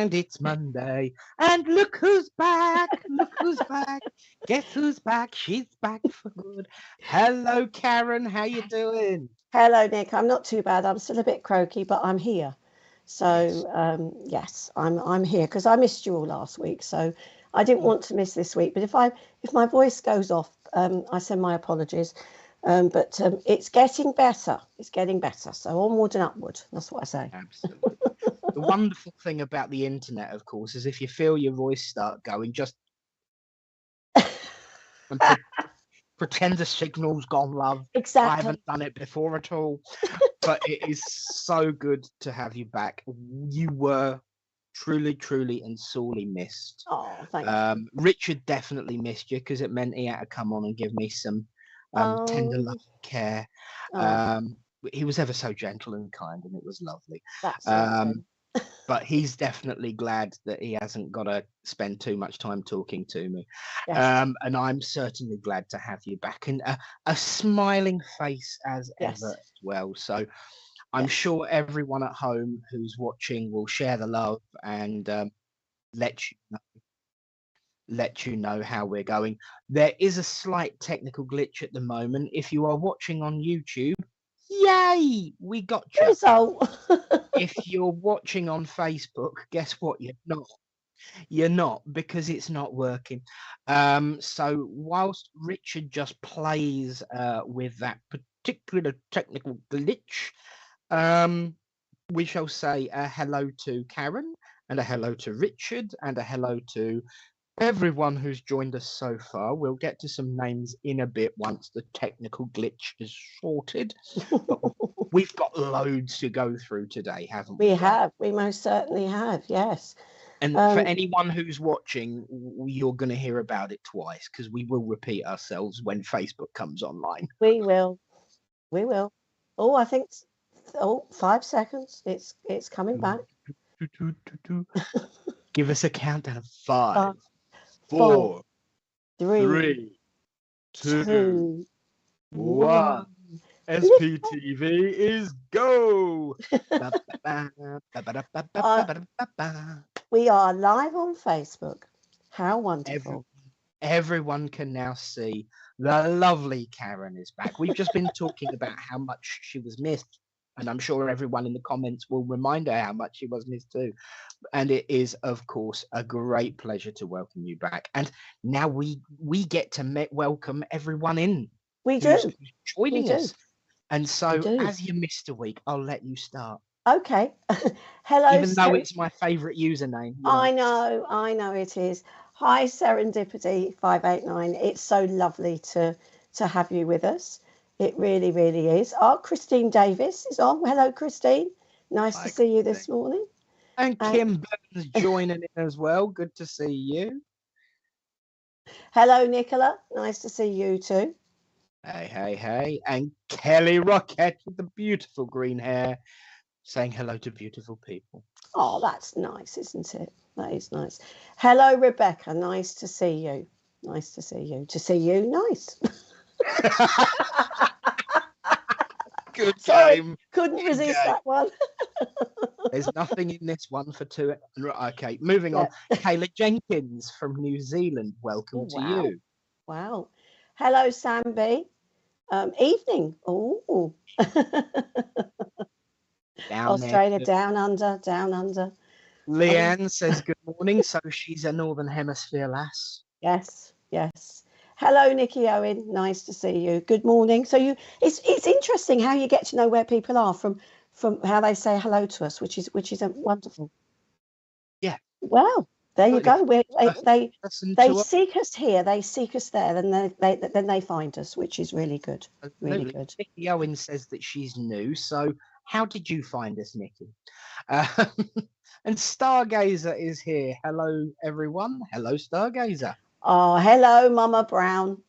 and it's Monday. And look who's back. Look who's back. Guess who's back? She's back for good. Hello, Karen. How you doing? Hello, Nick. I'm not too bad. I'm still a bit croaky, but I'm here. So yes, I'm here because I missed you all last week. So I didn't want to miss this week. But if my voice goes off, I send my apologies. But it's getting better. It's getting better. So onward and upward. That's what I say. Absolutely. The wonderful thing about the internet, of course, is if you feel your voice start going, just and pretend the signal's gone, love. Exactly. I haven't done it before at all. But it is so good to have you back. You were truly, truly and sorely missed. Oh, thank you. Richard definitely missed you because it meant he had to come on and give me some tender love and care. He was ever so gentle and kind, and it was lovely. That's lovely. But he's definitely glad that he hasn't got to spend too much time talking to me. Yes. And I'm certainly glad to have you back, and a smiling face as ever as well. So I'm sure everyone at home who's watching will share the love and let you know how we're going. There is a slight technical glitch at the moment. If you are watching on YouTube, yay, we got you. Result. If you're watching on Facebook, guess what? You're not because it's not working. So whilst Richard just plays with that particular technical glitch, we shall say a hello to Karen and a hello to Richard and a hello to everyone who's joined us so far. We'll get to some names in a bit once the technical glitch is sorted. But we've got loads to go through today, haven't we? We have. We most certainly have. Yes. And for anyone who's watching, you're going to hear about it twice because we will repeat ourselves when Facebook comes online. We will. We will. Oh, I think. 5 seconds. It's coming back. Give us a countdown of 5, 4, 3, 2, 1. SPTV is go. We are live on Facebook. How wonderful. Everyone can now see the lovely Karen is back. We've just been talking about how much she was missed, and I'm sure everyone in the comments will remind her how much she was missed too. And it is, of course, a great pleasure to welcome you back. And now we get to welcome everyone in. We do. Joining us. And so, as you missed a week, I'll let you start. Okay. Hello. Even though it's my favourite username. I know it is. Hi, Serendipity 589. It's so lovely to have you with us. It really, really is. Christine Davis is on. Hello, Christine. Nice to see you this morning. And Kim Burns joining in as well. Good to see you. Hello, Nicola. Nice to see you too. Hey. And Kelly Rocket with the beautiful green hair saying hello to beautiful people. Oh, that's nice, isn't it? That is nice. Hello, Rebecca. Nice to see you. Nice to see you. To see you, nice. Good Sorry, game. Couldn't resist that one. There's nothing in this one for two. Okay, moving on. Kayla Jenkins from New Zealand. Welcome to you. Wow. Hello, Sam B. Evening. Oh. Australia, down under. Leanne says good morning. So she's a Northern Hemisphere lass. Yes. Hello, Nikki Owen. Nice to see you. Good morning. So it's interesting how you get to know where people are from how they say hello to us, which is wonderful. Yeah. Well, there you go. They seek us here, they seek us there, then they find us, which is really good. Really good. Nikki Owen says that she's new. So how did you find us, Nikki? And Stargazer is here. Hello, everyone. Hello, Stargazer. Oh, hello, Mama Brown.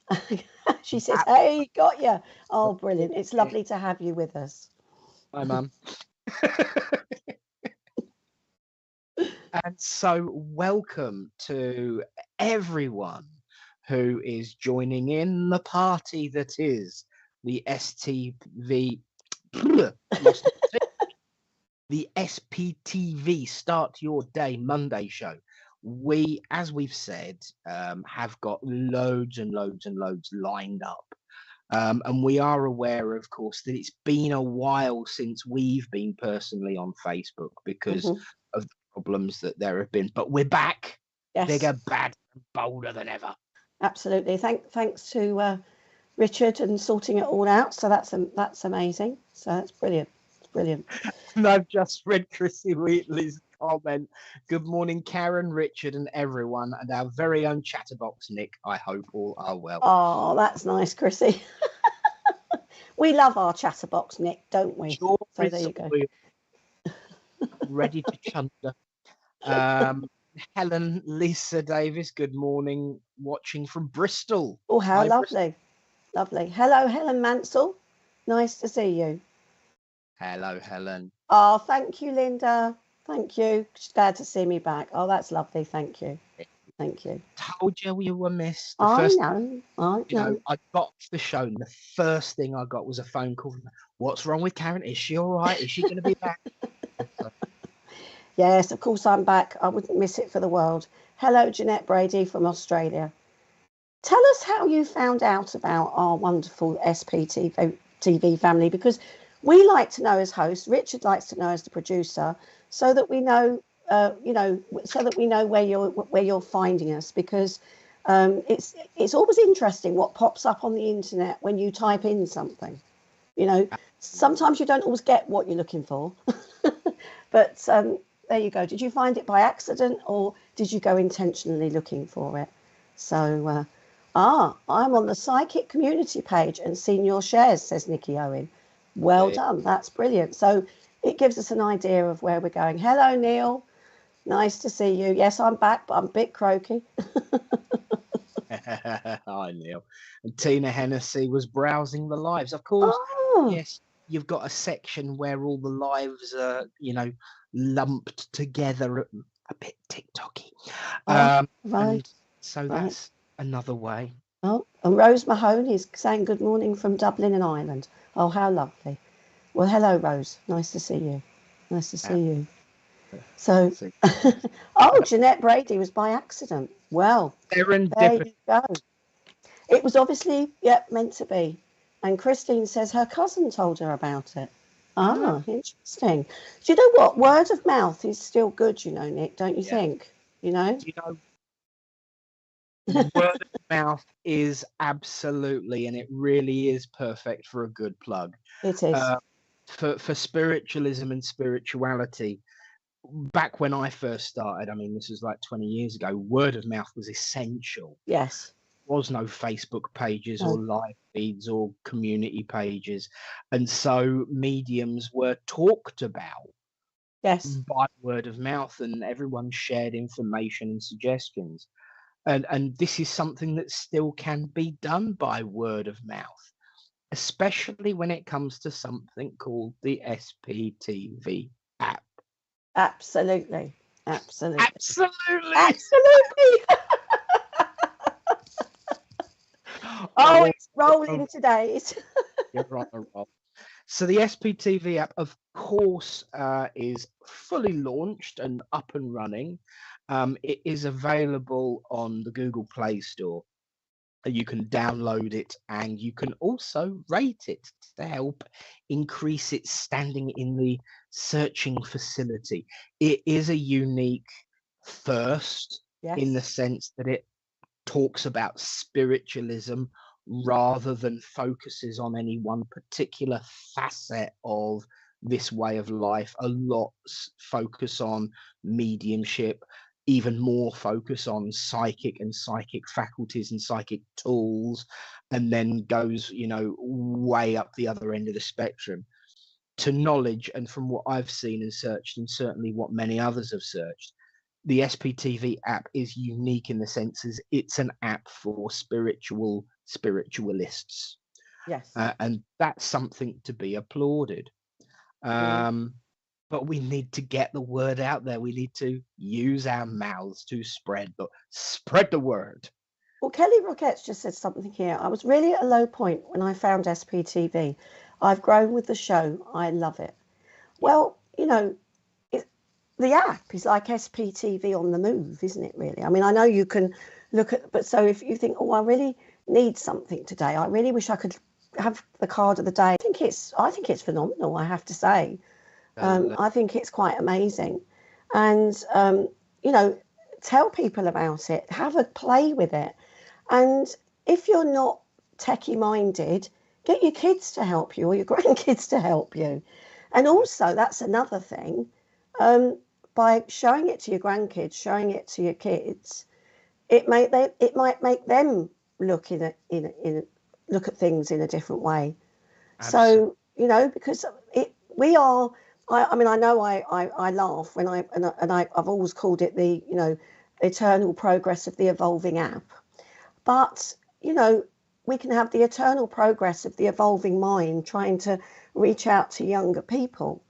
She says, hey, got you. Oh, brilliant. It's lovely to have you with us. Hi, Mum. And so welcome to everyone who is joining in the party that is the STV. the SPTV Start Your Day Monday show. We, as we've said, have got loads and loads and loads lined up. And we are aware, of course, that it's been a while since we've been personally on Facebook because of the problems that there have been. But we're back, Yes. bigger, badder, and bolder than ever. Absolutely. Thanks to Richard and sorting it all out. So that's amazing. So that's brilliant. It's brilliant. And I've just read Chrissy Wheatley's comment. Good morning, Karen, Richard, and everyone, and our very own chatterbox, Nick. I hope all are well. Oh, that's nice, Chrissy. We love our chatterbox, Nick, don't we? Sure, so there you go. Ready to chunder. Helen Lisa Davis, good morning, watching from Bristol. Oh, how Hi, lovely. Lovely. Hello, Helen Mansell. Nice to see you. Hello, Helen. Oh, thank you, Linda. Thank you. She's glad to see me back. Oh, that's lovely. Thank you. Thank you. Told you we were missed. I know. I got off the show and the first thing I got was a phone call. What's wrong with Karen? Is she all right? Is she going to be back? Yes, of course I'm back. I wouldn't miss it for the world. Hello, Jeanette Brady from Australia. Tell us how you found out about our wonderful SPTV family, because we like to know as hosts, Richard likes to know as the producer, so that we know, so that we know where you're finding us, because it's always interesting what pops up on the internet when you type in something. Sometimes you don't always get what you're looking for, but there you go. Did you find it by accident or did you go intentionally looking for it? So, I'm on the psychic community page and seen your shares, says Nikki Owen. Well done. That's brilliant. So it gives us an idea of where we're going. Hello, Neil. Nice to see you. Yes, I'm back, but I'm a bit croaky. Hi, Neil. And Tina Hennessy was browsing the lives. Of course, yes, you've got a section where all the lives are, lumped together, a bit TikTok-y. Right. And so that's another way. Oh, and Rose Mahone is saying good morning from Dublin and Ireland. Oh, how lovely. Well, hello, Rose. Nice to see you. Nice to see you. So, Jeanette Brady was by accident. Well, there you go. It was obviously, meant to be. And Christine says her cousin told her about it. Interesting. Do you know what? Word of mouth is still good, Nick, don't you think? Word of mouth is absolutely, and it really is perfect for a good plug. It is. For spiritualism and spirituality, back when I first started, this was like 20 years ago, word of mouth was essential. Yes. There was no Facebook pages or live feeds or community pages. And so mediums were talked about by word of mouth, and everyone shared information and suggestions. And this is something that still can be done by word of mouth, especially when it comes to something called the SPTV app. Absolutely. Absolutely. Oh, it's rolling today. You're on a roll. So the SPTV app, of course, is fully launched and up and running. It is available on the Google Play Store. You can download it and you can also rate it to help increase its standing in the searching facility. It is a unique first in the sense that it talks about spiritualism rather than focuses on any one particular facet of this way of life. A lot focus on mediumship, even more focus on psychic and psychic faculties and psychic tools, and then goes, way up the other end of the spectrum to knowledge. And from what I've seen and searched, and certainly what many others have searched, the SPTV app is unique in the sense as it's an app for spiritualists. Yes. And that's something to be applauded. But we need to get the word out there. We need to use our mouths to spread the word. Well, Kelly Roquette's just said something here. I was really at a low point when I found SPTV. I've grown with the show. I love it. Well, you know, the app is like SPTV on the move, isn't it, really? I mean, I know you can look at, but so if you think, oh, I really need something today, I really wish I could have the card of the day. I think it's phenomenal, I have to say. I think it's quite amazing. And, you know, tell people about it, have a play with it. And if you're not techie minded, get your kids to help you or your grandkids to help you. And also, that's another thing. By showing it to your grandkids, showing it to your kids, it might make them look look at things in a different way. Absolutely. So, you know, because we are. I mean, I know I laugh when I've always called it the, you know, eternal progress of the evolving app. But, you know, we can have the eternal progress of the evolving mind trying to reach out to younger people.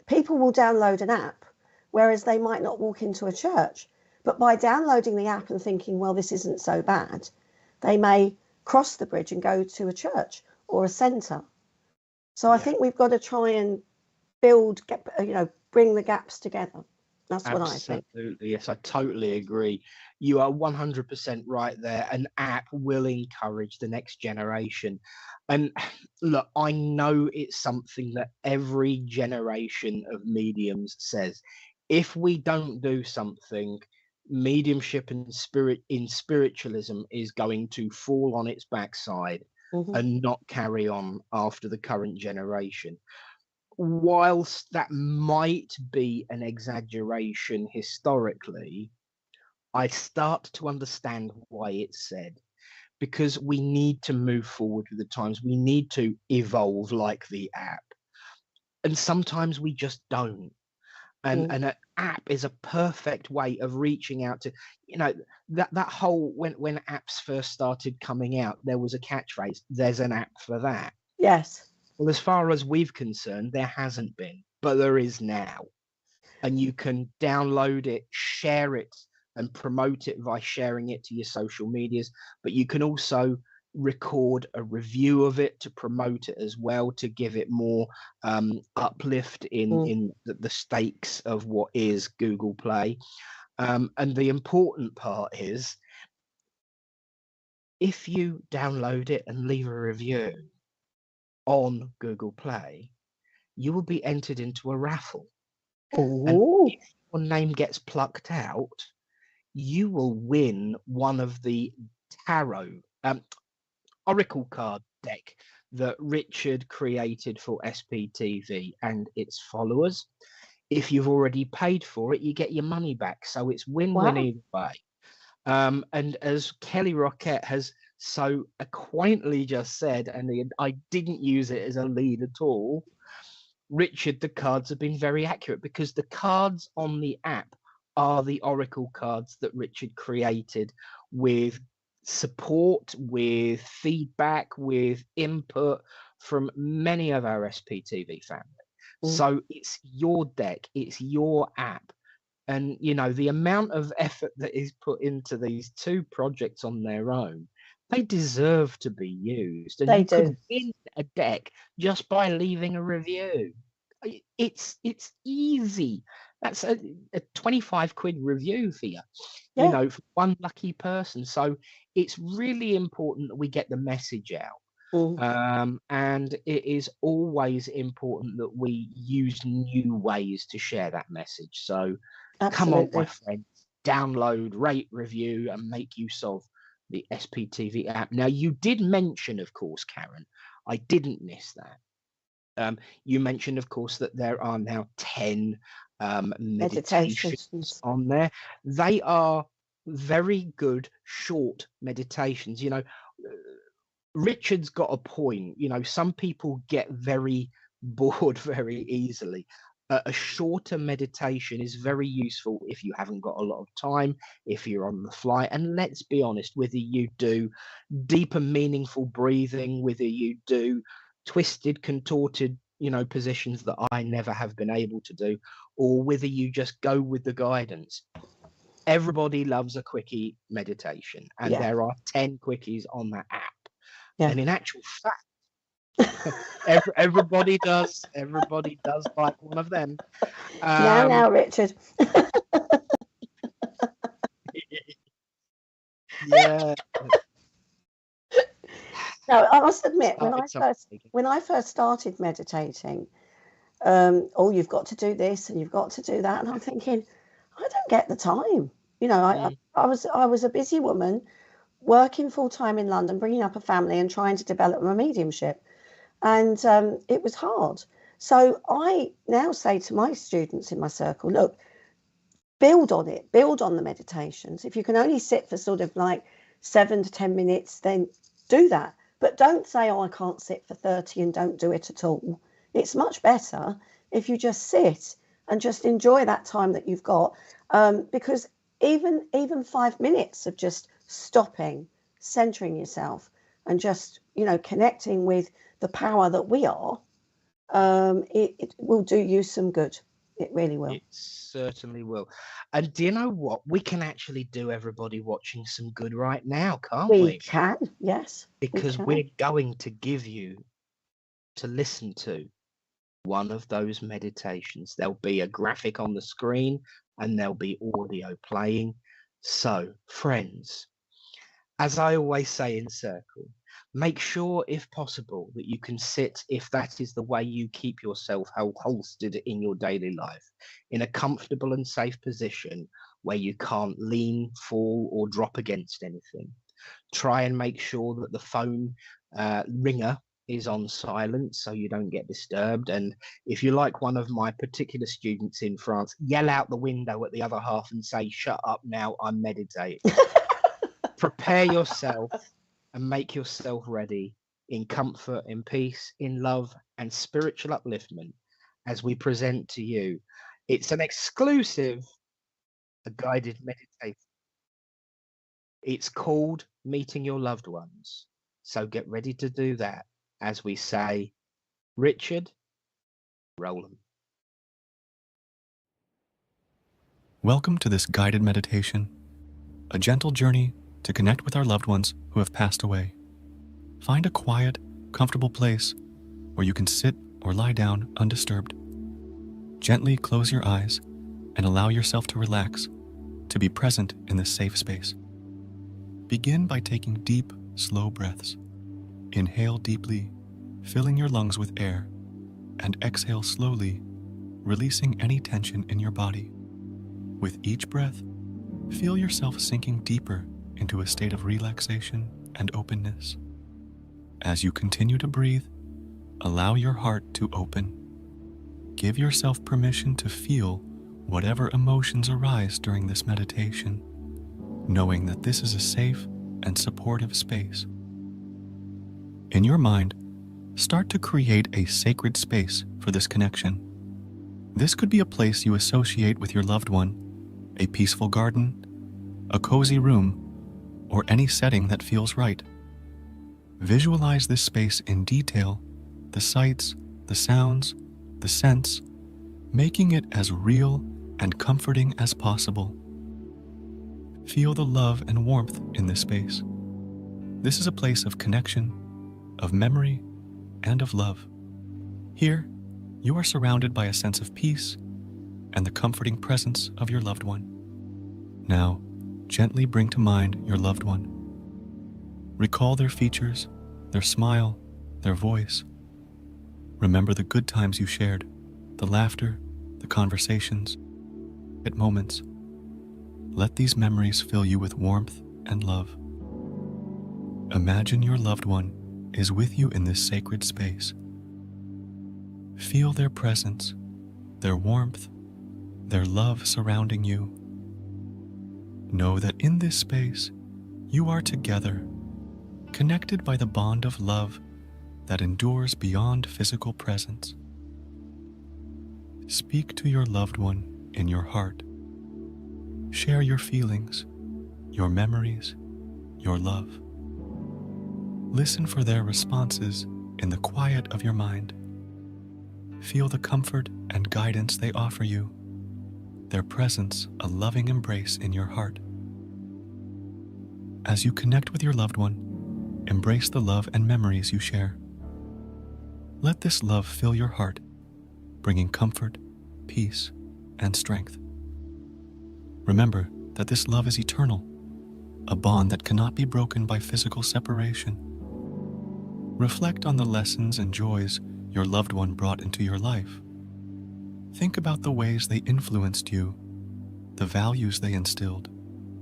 People will download an app, whereas they might not walk into a church. But by downloading the app and thinking, well, this isn't so bad, they may cross the bridge and go to a church or a centre. So I think we've got to try and bring the gaps together. That's what I think. Absolutely. Yes, I totally agree. You are 100% right there. An app will encourage the next generation. And look, I know it's something that every generation of mediums says. If we don't do something, mediumship and spiritualism is going to fall on its backside and not carry on after the current generation. Whilst that might be an exaggeration historically, I start to understand why it's said, because we need to move forward with the times. We need to evolve like the app. And sometimes we just don't. And an app is a perfect way of reaching out to, you know, that whole, when apps first started coming out, there was a catchphrase, there's an app for that. Yes. Well, as far as we've concerned, there hasn't been, but there is now. And you can download it, share it, and promote it by sharing it to your social medias. But you can also record a review of it to promote it as well, to give it more uplift in the stakes of what is Google Play. And the important part is, if you download it and leave a review on Google Play, you will be entered into a raffle. And if your name gets plucked out, you will win one of the tarot oracle card deck that Richard created for SPTV and its followers. If you've already paid for it, you get your money back. So it's win-win either way. And as Kelly Roquette has so quaintly just said, and I didn't use it as a lead at all, Richard, the cards have been very accurate, because the cards on the app are the oracle cards that Richard created, with support, with feedback, with input from many of our SPTV family. So it's your deck, it's your app. And, you know, the amount of effort that is put into these two projects on their own, they deserve to be used. And you could win a deck just by leaving a review. It's easy. That's a 25 quid review for you, you know, for one lucky person. So it's really important that we get the message out. And it is always important that we use new ways to share that message. So come on, my friends, download, rate, review, and make use of the SPTV app. Now, you did mention, of course, Karen, I didn't miss that. You mentioned, of course, that there are now 10 meditations on there. They are very good short meditations. You know, Richard's got a point. You know, some people get very bored very easily. A shorter meditation is very useful if you haven't got a lot of time, if you're on the fly. And let's be honest, whether you do deep and meaningful breathing, whether you do twisted, contorted, you know, positions that I never have been able to do, or whether you just go with the guidance. Everybody loves a quickie meditation, and there are 10 quickies on that app. And in actual fact, Everybody does. Everybody does like one of them. Now, Richard. Yeah. No, I must admit, Started when I first started meditating, you've got to do this and you've got to do that, and I'm thinking, I don't get the time. You know, I was a busy woman working full time in London, bringing up a family and trying to develop my mediumship, and it was hard. So I now say to my students in my circle, look, build on it, build on the meditations. If you can only sit for sort of like 7 to 10 minutes, then do that. But don't say, oh, I can't sit for 30 and don't do it at all. It's much better if you just sit and just enjoy that time that you've got. Because even 5 minutes of just stopping, centering yourself and just, connecting with the power that we are, it will do you some good. It really will. It certainly will. And do you know what? We can actually do everybody watching some good right now, can't we? We can, yes. Because we're going to give you to listen to one of those meditations. There'll be a graphic on the screen and there'll be audio playing. So, friends, as I always say in Circle, make sure, if possible, that you can sit, if that is the way you keep yourself holstered in your daily life, in a comfortable and safe position where you can't lean, fall, or drop against anything. Try and make sure that the phone ringer is on silent so you don't get disturbed. And if you're like one of my particular students in France, yell out the window at the other half and say, "Shut up now, I'm meditating." Prepare yourself and make yourself ready in comfort, in peace, in love, and spiritual upliftment as we present to you. It's an exclusive, a guided meditation. It's called Meeting Your Loved Ones. So get ready to do that as we say, Richard, roll 'em. Welcome to this guided meditation, a gentle journey to connect with our loved ones who have passed away. Find a quiet, comfortable place where you can sit or lie down undisturbed. Gently close your eyes and allow yourself to relax, to be present in this safe space. Begin by taking deep, slow breaths. Inhale deeply, filling your lungs with air, and exhale slowly, releasing any tension in your body. With each breath, feel yourself sinking deeper into a state of relaxation and openness. As you continue to breathe, allow your heart to open. Give yourself permission to feel whatever emotions arise during this meditation, knowing that this is a safe and supportive space. In your mind, start to create a sacred space for this connection. This could be a place you associate with your loved one, a peaceful garden, a cozy room, or any setting that feels right. Visualize this space in detail, the sights, the sounds, the scents, making it as real and comforting as possible. Feel the love and warmth in this space. This is a place of connection, of memory, and of love. Here, you are surrounded by a sense of peace and the comforting presence of your loved one. Now, gently bring to mind your loved one. Recall their features, their smile, their voice. Remember the good times you shared, the laughter, the conversations, at moments. Let these memories fill you with warmth and love. Imagine your loved one is with you in this sacred space. Feel their presence, their warmth, their love surrounding you. Know that in this space, you are together, connected by the bond of love that endures beyond physical presence. Speak to your loved one in your heart. Share your feelings, your memories, your love. Listen for their responses in the quiet of your mind. Feel the comfort and guidance they offer you, their presence a loving embrace in your heart. As you connect with your loved one, embrace the love and memories you share. Let this love fill your heart, bringing comfort, peace, and strength. Remember that this love is eternal, a bond that cannot be broken by physical separation. Reflect on the lessons and joys your loved one brought into your life. Think about the ways they influenced you, the values they instilled,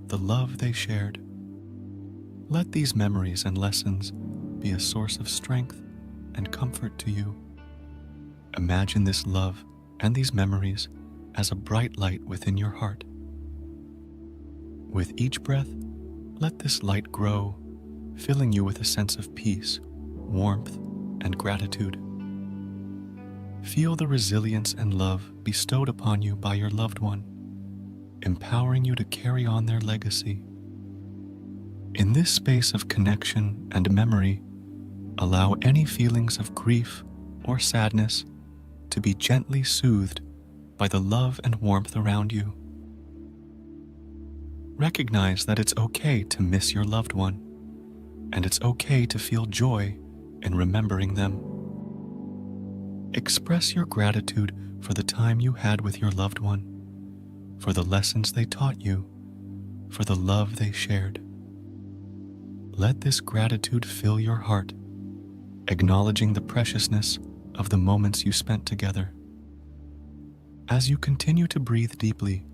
the love they shared. Let these memories and lessons be a source of strength and comfort to you. Imagine this love and these memories as a bright light within your heart. With each breath, let this light grow, filling you with a sense of peace, warmth, and gratitude. Feel the resilience and love bestowed upon you by your loved one, empowering you to carry on their legacy. In this space of connection and memory, allow any feelings of grief or sadness to be gently soothed by the love and warmth around you. Recognize that it's okay to miss your loved one, and it's okay to feel joy in remembering them. Express your gratitude for the time you had with your loved one, for the lessons they taught you, for the love they shared. Let this gratitude fill your heart, acknowledging the preciousness of the moments you spent together. As you continue to breathe deeply,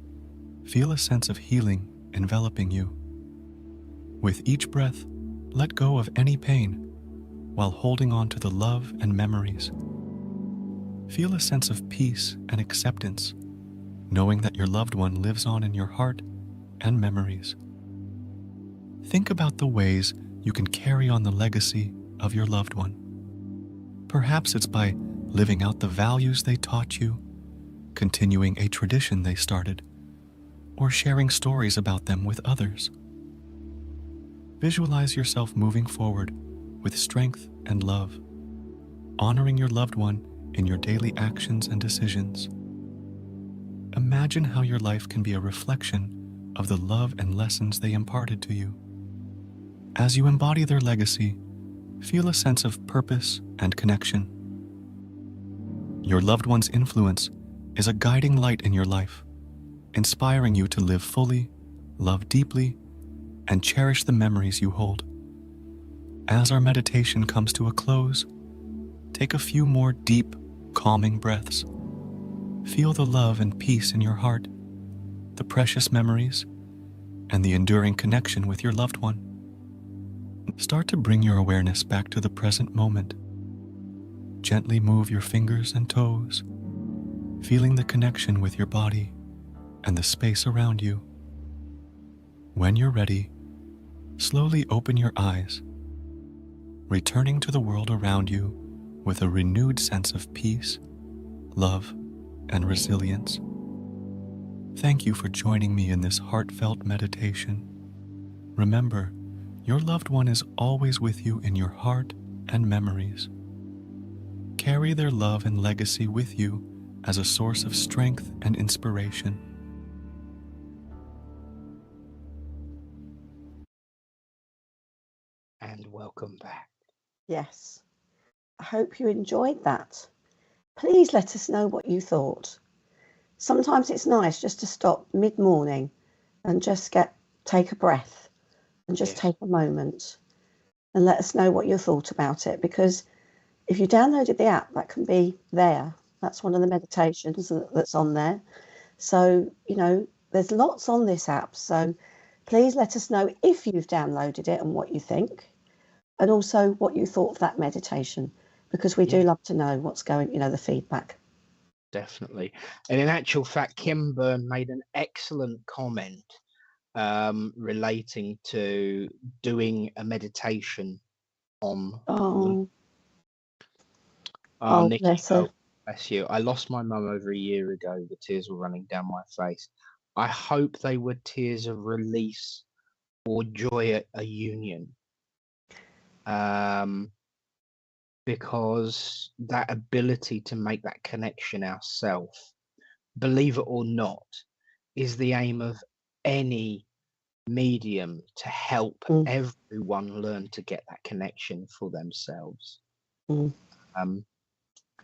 feel a sense of healing enveloping you. With each breath, let go of any pain while holding on to the love and memories. Feel a sense of peace and acceptance, knowing that your loved one lives on in your heart and memories. Think about the ways you can carry on the legacy of your loved one. Perhaps it's by living out the values they taught you, continuing a tradition they started, or sharing stories about them with others. Visualize yourself moving forward with strength and love, honoring your loved one in your daily actions and decisions. Imagine how your life can be a reflection of the love and lessons they imparted to you. As you embody their legacy, feel a sense of purpose and connection. Your loved one's influence is a guiding light in your life, inspiring you to live fully, love deeply, and cherish the memories you hold. As our meditation comes to a close, take a few more deep, calming breaths. Feel the love and peace in your heart, the precious memories, and the enduring connection with your loved one. Start to bring your awareness back to the present moment. Gently move your fingers and toes, feeling the connection with your body and the space around you. When you're ready, slowly open your eyes, returning to the world around you with a renewed sense of peace, love, and resilience. Thank you for joining me in this heartfelt meditation. Remember, your loved one is always with you in your heart and memories. Carry their love and legacy with you as a source of strength and inspiration. And welcome back. Yes. I hope you enjoyed that. Please let us know what you thought. Sometimes it's nice just to stop mid-morning and just take a breath and just Yes. take a moment and let us know what you thought about it, because if you downloaded the app, that can be there. That's one of the meditations that's on there. So, there's lots on this app. So please let us know if you've downloaded it and what you think, and also what you thought of that meditation, because we do love to know what's going, the feedback. Definitely. And in actual fact, Kim Byrne made an excellent comment relating to doing a meditation on Nikki. Bless her. Bless you. I lost my mum over a year ago. The tears were running down my face. I hope they were tears of release or joy at a union. Because that ability to make that connection ourselves, believe it or not, is the aim of any medium, to help everyone learn to get that connection for themselves.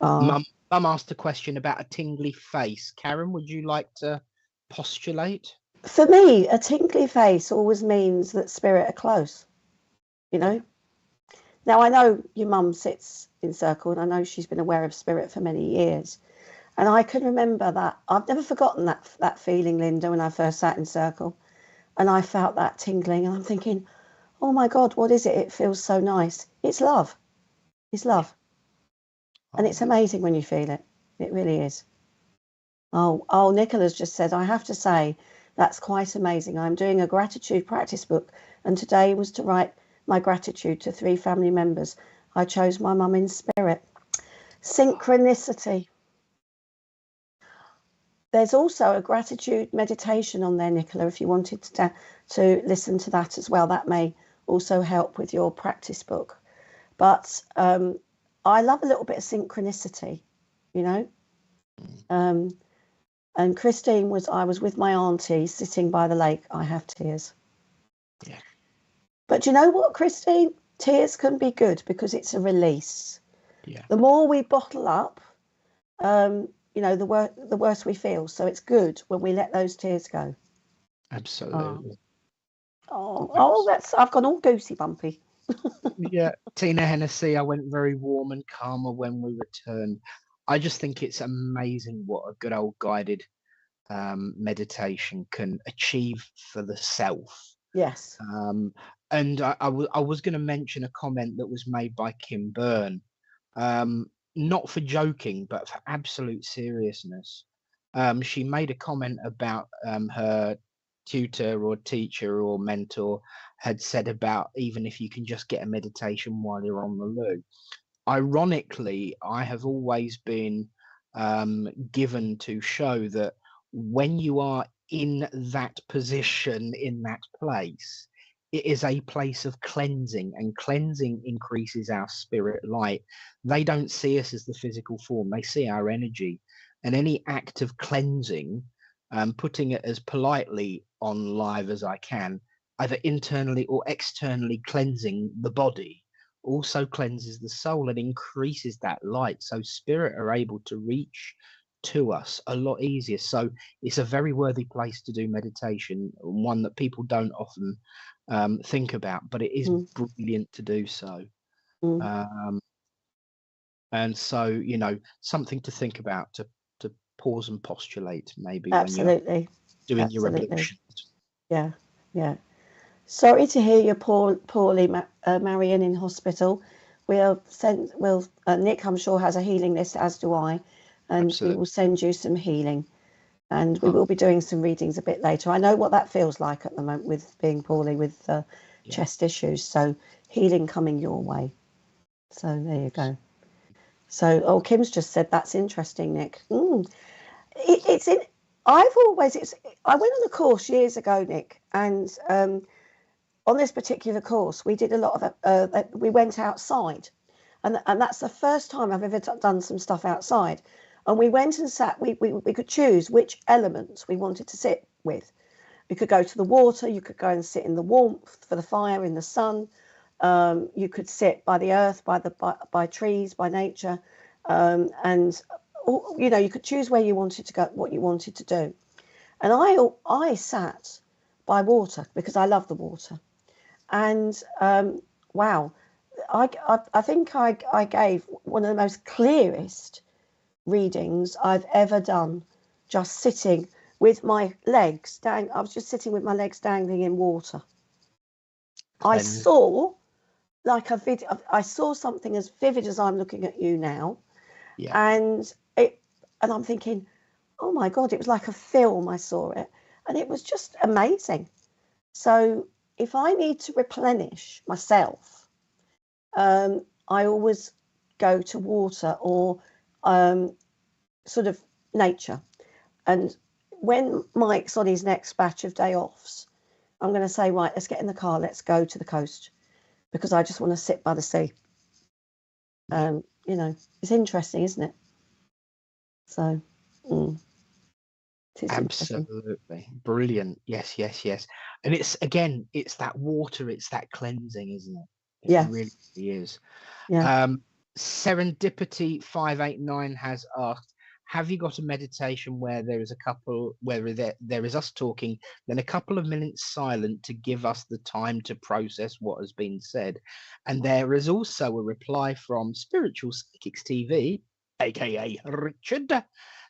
Oh. Mum asked a question about a tingly face. Karen, would you like to postulate? For me, a tingly face always means that spirit are close, you know. Now, I know your mum sits in circle, and I know she's been aware of spirit for many years. And I can remember that. I've never forgotten that feeling, Linda, when I first sat in circle. And I felt that tingling, and I'm thinking, oh my God, what is it? It feels so nice. It's love. It's love. And it's amazing when you feel it. It really is. Oh, Nicola's just said, I have to say, that's quite amazing. I'm doing a gratitude practice book, and today was to write my gratitude to 3 family members. I chose my mum in spirit. Synchronicity. There's also a gratitude meditation on there, Nicola, if you wanted to listen to that as well. That may also help with your practice book. But I love a little bit of synchronicity, you know. And Christine I was with my auntie sitting by the lake. I have tears. Yeah. But you know what, Christine? Tears can be good because it's a release. Yeah. The more we bottle up, you know, the worse we feel. So it's good when we let those tears go. Absolutely. I've gone all goosey bumpy. Yeah, Tina Hennessy, I went very warm and calmer when we returned. I just think it's amazing what a good old guided meditation can achieve for the self. Yes. And I was going to mention a comment that was made by Kim Byrne, not for joking, but for absolute seriousness. She made a comment about her tutor or teacher or mentor had said about even if you can just get a meditation while you're on the loo. Ironically, I have always been given to show that when you are in that position, in that place, it is a place of cleansing, and cleansing increases our spirit light. They don't see us as the physical form, they see our energy. And any act of cleansing, putting it as politely on live as I can, either internally or externally cleansing the body, also cleanses the soul and increases that light. So spirit are able to reach to us a lot easier. So it's a very worthy place to do meditation, one that people don't often think about, but it is brilliant to do so. And so, you know, something to think about, to pause and postulate maybe Absolutely. when you're doing your ablutions. Yeah. Sorry to hear you're poorly, Marion, in hospital. Nick, I'm sure, has a healing list, as do I, and Absolutely. we will send you some healing. And we will be doing some readings a bit later. I know what that feels like at the moment with being poorly with chest issues. So healing coming your way. So there you go. So, Kim's just said that's interesting, Nick. I went on a course years ago, Nick, and on this particular course, we did a lot of we went outside, and that's the first time I've ever done some stuff outside. And we went and sat. We could choose which elements we wanted to sit with. You could go to the water. You could go and sit in the warmth for the fire in the sun. You could sit by the earth, by trees, by nature, and you know, you could choose where you wanted to go, what you wanted to do. And I sat by water because I love the water. And wow, I think I gave one of the most clearest readings I've ever done, just sitting with my legs I was just sitting with my legs dangling in water. I saw like a video. I saw something as vivid as I'm looking at you now, and I'm thinking, oh my God, it was like a film. I saw it, and it was just amazing. So if I need to replenish myself, I always go to water or sort of nature. And when Mike's on his next batch of day offs, I'm going to say, right, let's get in the car, let's go to the coast, because I just want to sit by the sea. You know, it's interesting, isn't it? So, absolutely brilliant. Yes. And it's that water, it's that cleansing, isn't it? It really is. Yeah. Serendipity 589 has asked, have you got a meditation where there is a couple, where there is us talking, then a couple of minutes silent to give us the time to process what has been said? And there is also a reply from Spiritual Psychics TV, aka Richard,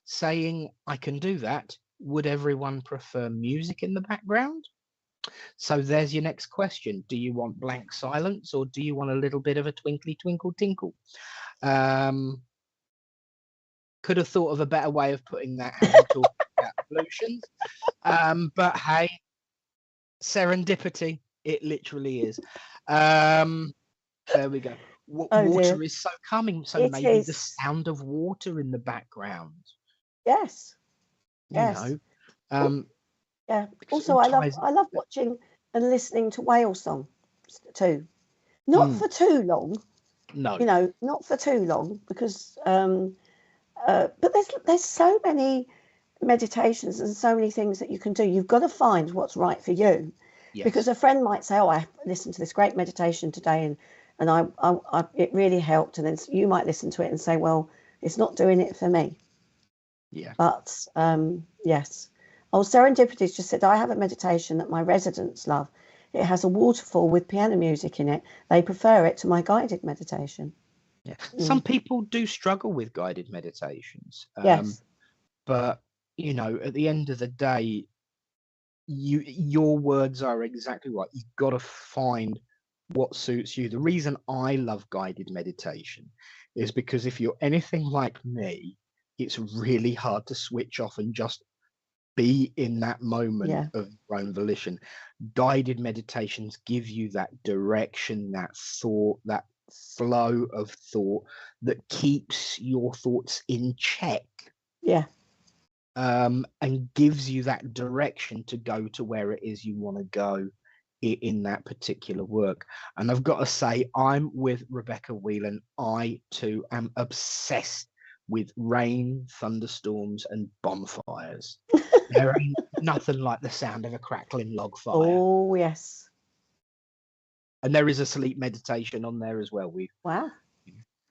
saying, I can do that. Would everyone prefer music in the background? So there's your next question. Do you want blank silence, or do you want a little bit of a twinkly twinkle tinkle? Could have thought of a better way of putting that, having talked about pollutions. But hey, serendipity, it literally is. There we go. Oh, water dear. is so calming, so It maybe the is. sound of water in the background, Yes. you Yes. know. Yeah. Because Also, all I love ties- watching and listening to whale songs too. Not for too long, no, you know, not for too long, because but there's so many meditations and so many things that you can do. You've got to find what's right for you, yes, because a friend might say, "Oh, I listened to this great meditation today, and I it really helped," and then you might listen to it and say, "Well, it's not doing it for me." yeah. But yes. Oh, Serendipity's just said, I have a meditation that my residents love. It has a waterfall with piano music in it. They prefer it to my guided meditation. Yeah. Some people do struggle with guided meditations. Yes. But you know, at the end of the day, your words are exactly right. You've got to find what suits you. The reason I love guided meditation is because if you're anything like me, it's really hard to switch off and just be in that moment Yeah. of your own volition. Guided meditations give you that direction, that thought, that flow of thought that keeps your thoughts in check. Yeah. And gives you that direction to go to where it is you want to go in that particular work. And I've got to say, I'm with Rebecca Whelan. I too am obsessed with rain, thunderstorms, and bonfires. There ain't nothing like the sound of a crackling log fire. Oh, yes. And there is a sleep meditation on there as well. Wow.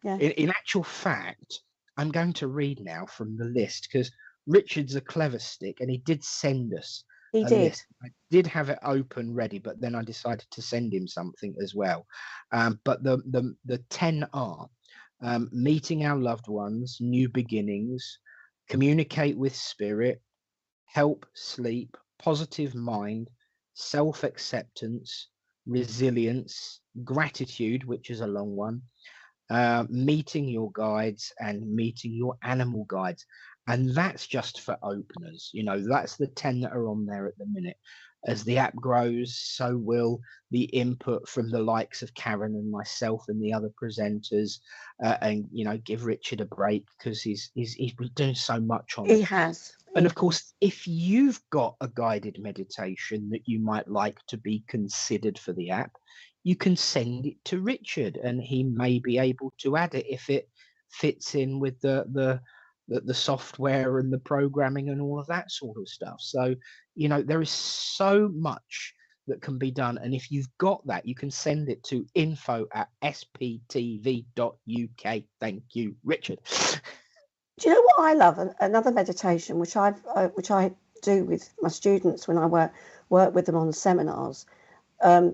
Yeah. In actual fact, I'm going to read now from the list, because Richard's a clever stick and he did send us He a did. list. I did have it open ready, but then I decided to send him something as well. But the 10 are meeting our loved ones, new beginnings, communicate with spirit, help sleep, positive mind, self-acceptance, resilience, gratitude, which is a long one, meeting your guides, and meeting your animal guides. And that's just for openers. You know, that's the 10 that are on there at the minute. As the app grows, so will the input from the likes of Karen and myself and the other presenters. And you know, give Richard a break, because he's been doing so much on it. He has. And of course, if you've got a guided meditation that you might like to be considered for the app, you can send it to Richard, and he may be able to add it if it fits in with the software and the programming and all of that sort of stuff. So, you know, there is so much that can be done. And if you've got that, you can send it to info@sptv.uk. Thank you, Richard. Do you know what I love? Another meditation, which I do with my students when I work with them on seminars,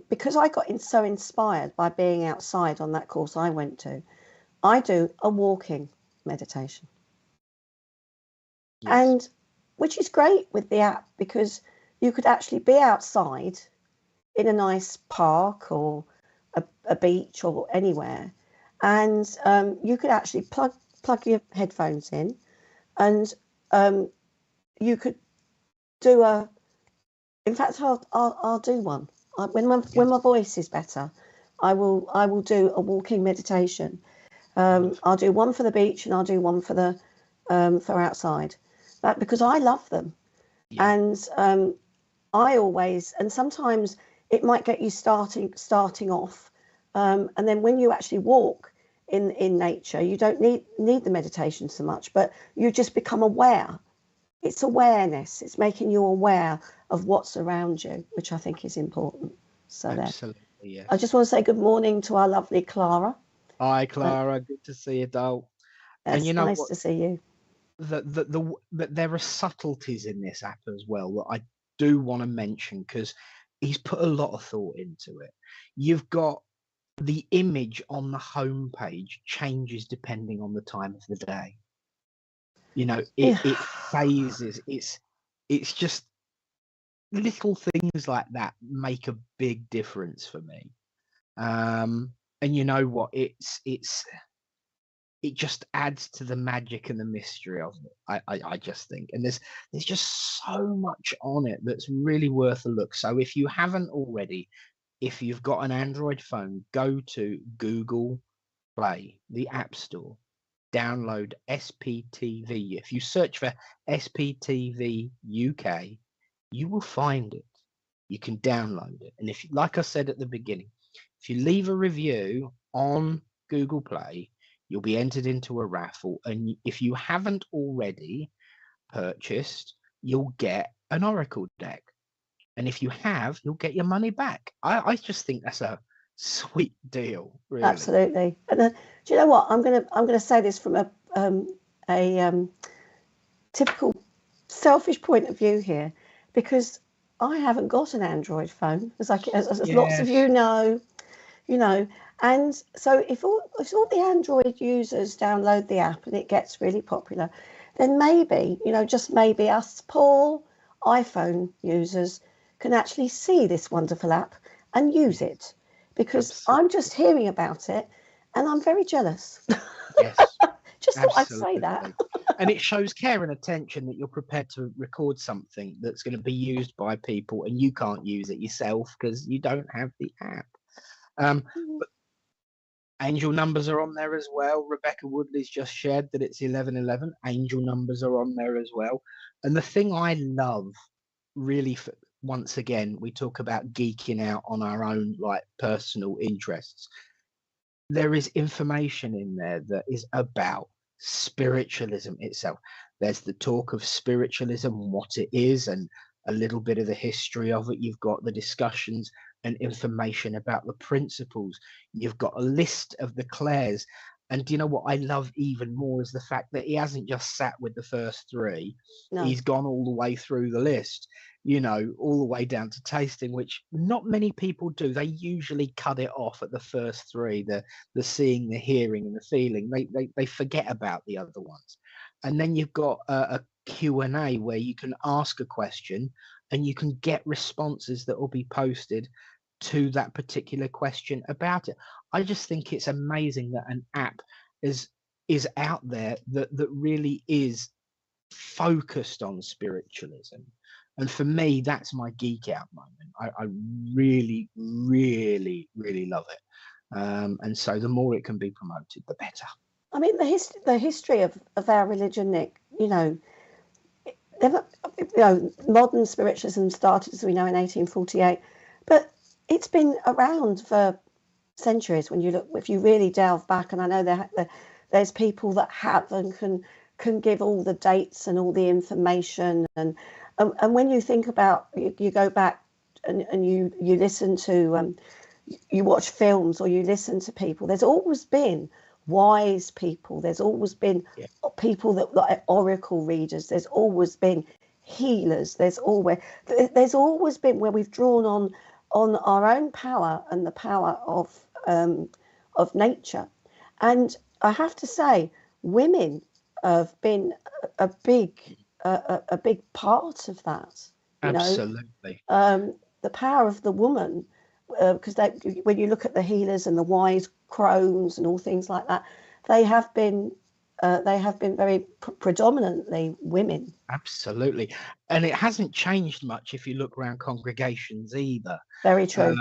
because I got so inspired by being outside on that course I went to. I do a walking meditation, Yes. and which is great with the app, because you could actually be outside in a nice park or a beach or anywhere, and you could actually plug your headphones in, and you could do in fact I'll do one when my voice is better. I will do a walking meditation. I'll do one for the beach, and I'll do one for the for outside, because I love them. Yeah. And I always, and sometimes it might get you starting off, and then when you actually walk in nature, you don't need the meditation so much, but you just become aware. It's awareness. It's making you aware of what's around you, which I think is important. So Absolutely, yes. I just want to say good morning to our lovely Clara. Hi, Uh, Clara. Good to see you, doll. And you It's know nice what? to see you. But there are subtleties in this app as well that I do want to mention because he's put a lot of thought into it. You've got the image on the homepage changes depending on the time of the day. You know, Yeah, it phases. It's just little things like that make a big difference for me. And you know what? It just adds to the magic and the mystery of it. I just think, and there's just so much on it that's really worth a look. So if you haven't already, if you've got an Android phone, go to Google Play, the App Store, download SPTV. If you search for SPTV UK, you will find it. You can download it, and if, like I said at the beginning, if you leave a review on Google Play, you'll be entered into a raffle. And if you haven't already purchased, you'll get an Oracle deck. And if you have, you'll get your money back. I just think that's a sweet deal, really. absolutely. And do you know what? I'm gonna say this from a typical selfish point of view here, because I haven't got an Android phone, as lots of Yes. you know. And so if all the Android users download the app and it gets really popular, then maybe, just maybe us poor iPhone users can actually see this wonderful app and use it, because I'm just Absolutely. hearing about it and I'm very jealous. Yes. Just thought I'd say that. Absolutely. And it shows care and attention that you're prepared to record something that's going to be used by people and you can't use it yourself because you don't have the app. Um, but angel numbers are on there as well. Rebecca Woodley's just shared that it's 1111. Angel numbers are on there as well. And the thing I love really, once again, we talk about geeking out on our own like personal interests. There is information in there that is about spiritualism itself. There's the talk of spiritualism, what it is, and a little bit of the history of it. You've got the discussions and information about the principles. You've got a list of the clairs. And do you know what I love even more is the fact that he hasn't just sat with the first three, No. he's gone all the way through the list, all the way down to tasting, which not many people do. They usually cut it off at the first three, the seeing, the hearing, and the feeling. They forget about the other ones. And then you've got a Q&A where you can ask a question and you can get responses that will be posted to that particular question about it. I just think it's amazing that an app is out there that really is focused on spiritualism. And for me, that's my geek out moment. I really, really, really love it. And so the more it can be promoted, the better. I mean, the history of our religion, Nick, never, modern spiritualism started, as we know, in 1848, but it's been around for centuries. When you look, if you really delve back, and I know there's people that have and can give all the dates and all the information, and when you think about, you go back and you listen to, you watch films or you listen to people, there's always been wise people, there's always been people that like oracle readers, there's always been healers, there's always been where we've drawn on our own power and the power of nature. And I have to say, women have been a big part of that. Absolutely. The power of the woman, because when you look at the healers and the wise crones and all things like that, they have been very predominantly women. Absolutely. And it hasn't changed much if you look around congregations either. Very true.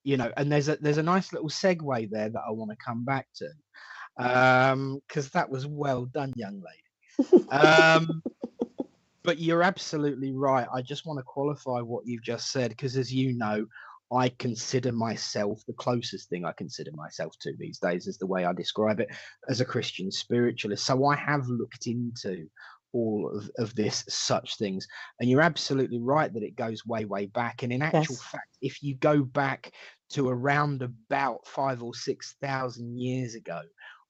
And there's a nice little segue there that I want to come back to. Because that was well done, young lady. But you're absolutely right. I just want to qualify what you've just said, because as you know, I consider myself, the closest thing I consider myself to these days is the way I describe it, as a Christian spiritualist. So I have looked into all of this such things. And you're absolutely right that it goes way, way back. And in actual Yes. fact, if you go back to around about 5,000 or 6,000 years ago,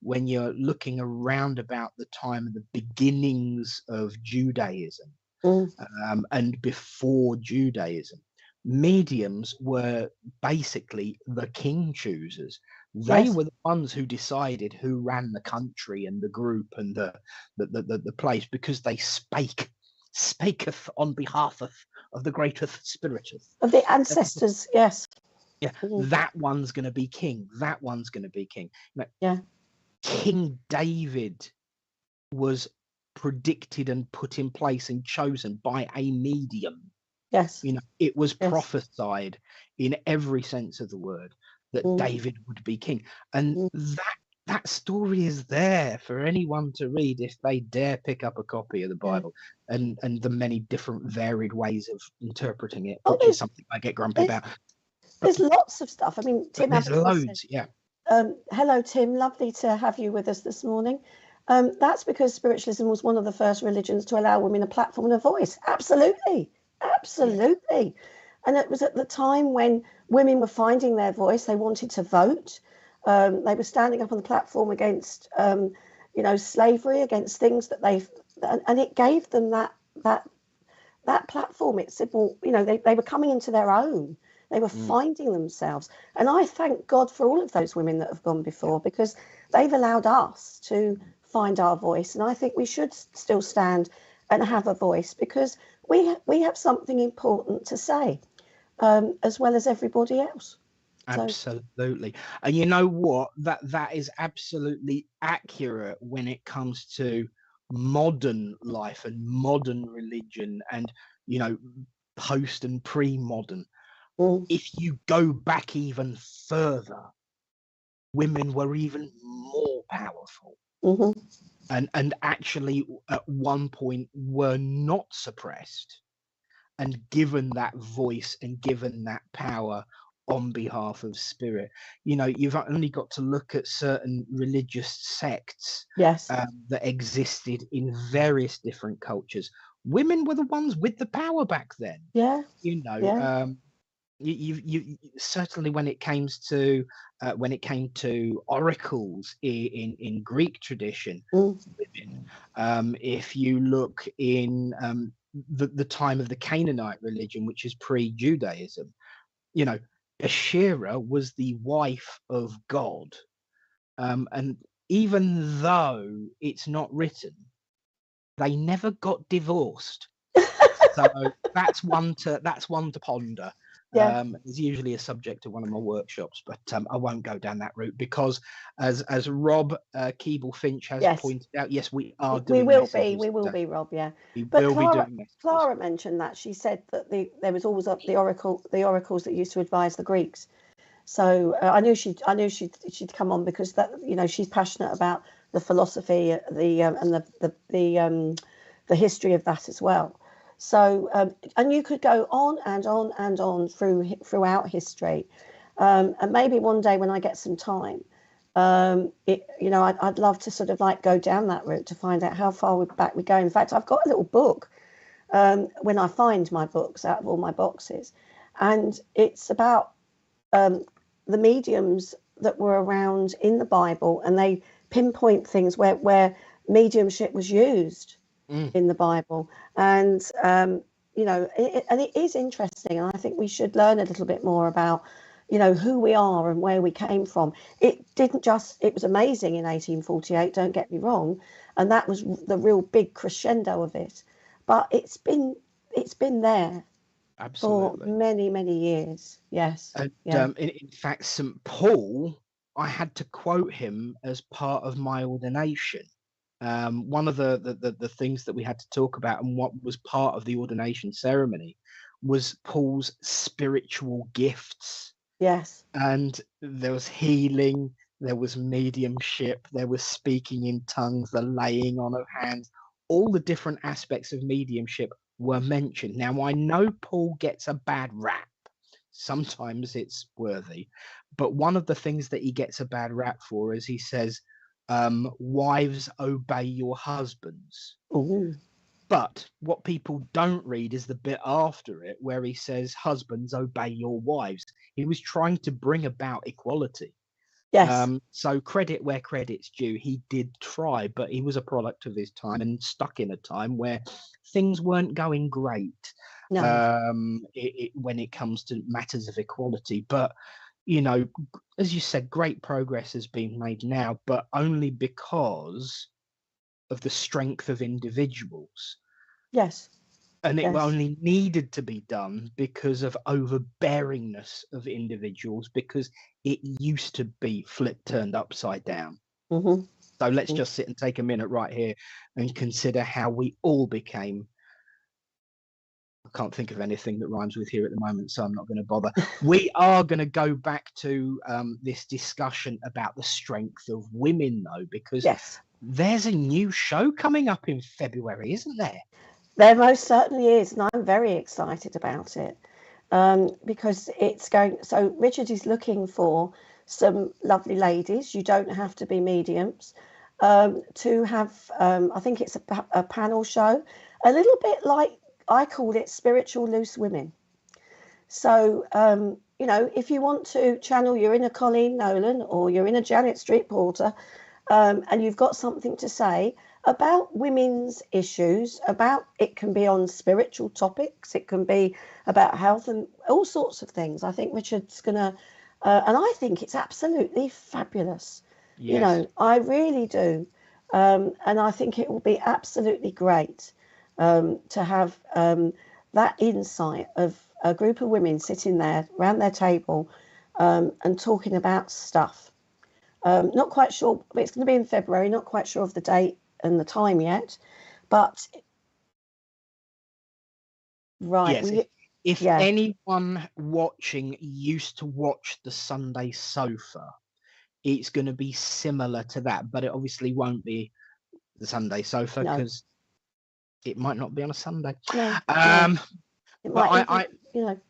when you're looking around about the time of the beginnings of Judaism, Mm. and before Judaism, mediums were basically the king choosers. They Yes. were the ones who decided who ran the country and the group and the place, because they spaketh on behalf of the greatest spiriteth. Of the ancestors, yes. Yeah, that one's going to be king. That one's going to be king. Yeah. King David was predicted and put in place and chosen by a medium. Yes. It was Yes. prophesied in every sense of the word that David would be king. And that story is there for anyone to read if they dare pick up a copy of the Bible, and the many different varied ways of interpreting it, which is something I get grumpy about. There's lots of stuff. I mean, Tim, there's loads, yeah. Hello, Tim. Lovely to have you with us this morning. That's because spiritualism was one of the first religions to allow women a platform and a voice. Absolutely. Absolutely. And it was at the time when women were finding their voice. They wanted to vote. They were standing up on the platform against, slavery, against things that and it gave them that platform. It said, well, they were coming into their own. They were finding themselves. And I thank God for all of those women that have gone before, because they've allowed us to find our voice. And I think we should still stand and have a voice, because we have something important to say, as well as everybody else. Absolutely. And you know what? That is absolutely accurate when it comes to modern life and modern religion and, post and pre-modern. If you go back even further, women were even more powerful. And actually at one point were not suppressed and given that voice and given that power on behalf of spirit. You've only got to look at certain religious sects that existed in various different cultures. Women were the ones with the power back then. You certainly when it came to oracles in Greek tradition, women. If you look in the time of the Canaanite religion, which is pre-Judaism, Asherah was the wife of God, and even though it's not written, they never got divorced. So that's one to ponder. It's usually a subject of one of my workshops, but I won't go down that route, because as Rob Keeble Finch has pointed out, yes, we are doing we will be, Rob, yeah. But Clara mentioned that. She said that there was always the oracles that used to advise the Greeks. So I knew she'd come on, because that she's passionate about the philosophy, and the history of that as well. So, and you could go on and on and on throughout history, and maybe one day when I get some time, I'd love to sort of like go down that route to find out how far back we go. In fact, I've got a little book when I find my books out of all my boxes, and it's about the mediums that were around in the Bible, and they pinpoint things where mediumship was used in the Bible. And it is interesting, and I think we should learn a little bit more about who we are and where we came from. It was amazing in 1848, don't get me wrong, and that was the real big crescendo of it, but it's been there absolutely for many years. Yes. And in fact, St. Paul, I had to quote him as part of my ordination. One of the things that we had to talk about, and what was part of the ordination ceremony, was Paul's spiritual gifts. Yes. And there was healing, there was mediumship, there was speaking in tongues, the laying on of hands. All the different aspects of mediumship were mentioned. Now, I know Paul gets a bad rap. Sometimes it's worthy. But one of the things that he gets a bad rap for is he says, wives, obey your husbands. Ooh. But what people don't read is the bit after it where he says, husbands, obey your wives. He was trying to bring about equality. Yes. So credit where credit's due. He did try, but he was a product of his time and stuck in a time where things weren't going great. No. When it comes to matters of equality. But, you know, as you said, great progress has been made now, but only because of the strength of individuals. Yes. And it Yes. only needed to be done because of overbearingness of individuals, because it used to be flipped, turned upside down. Mm-hmm. So let's just sit and take a minute right here and consider how we all became. I can't think of anything that rhymes with here at the moment, so I'm not going to bother. We are going to go back to this discussion about the strength of women, though, because Yes. there's a new show coming up in February, isn't there? There most certainly is, and I'm very excited about it, because it's going. So Richard is looking for some lovely ladies. You don't have to be mediums to have. I think it's a panel show, a little bit like I call it spiritual loose women. So you know, if you want to channel your inner Colleen Nolan or your inner Janet Street Porter, and you've got something to say about women's issues, about it can be on spiritual topics, it can be about health and all sorts of things. I think Richard's gonna, and I think it's absolutely fabulous. Yes. You know, I really do, and I think it will be absolutely great to have that insight of a group of women sitting there around their table and talking about stuff. Not quite sure, but it's going to be in February, not quite sure of the date and the time yet, but right. Yes, if Yeah. anyone watching used to watch the Sunday Sofa, it's going to be similar to that, but it obviously won't be the Sunday Sofa No. because it might not be on a Sunday. No, it But might even, you know,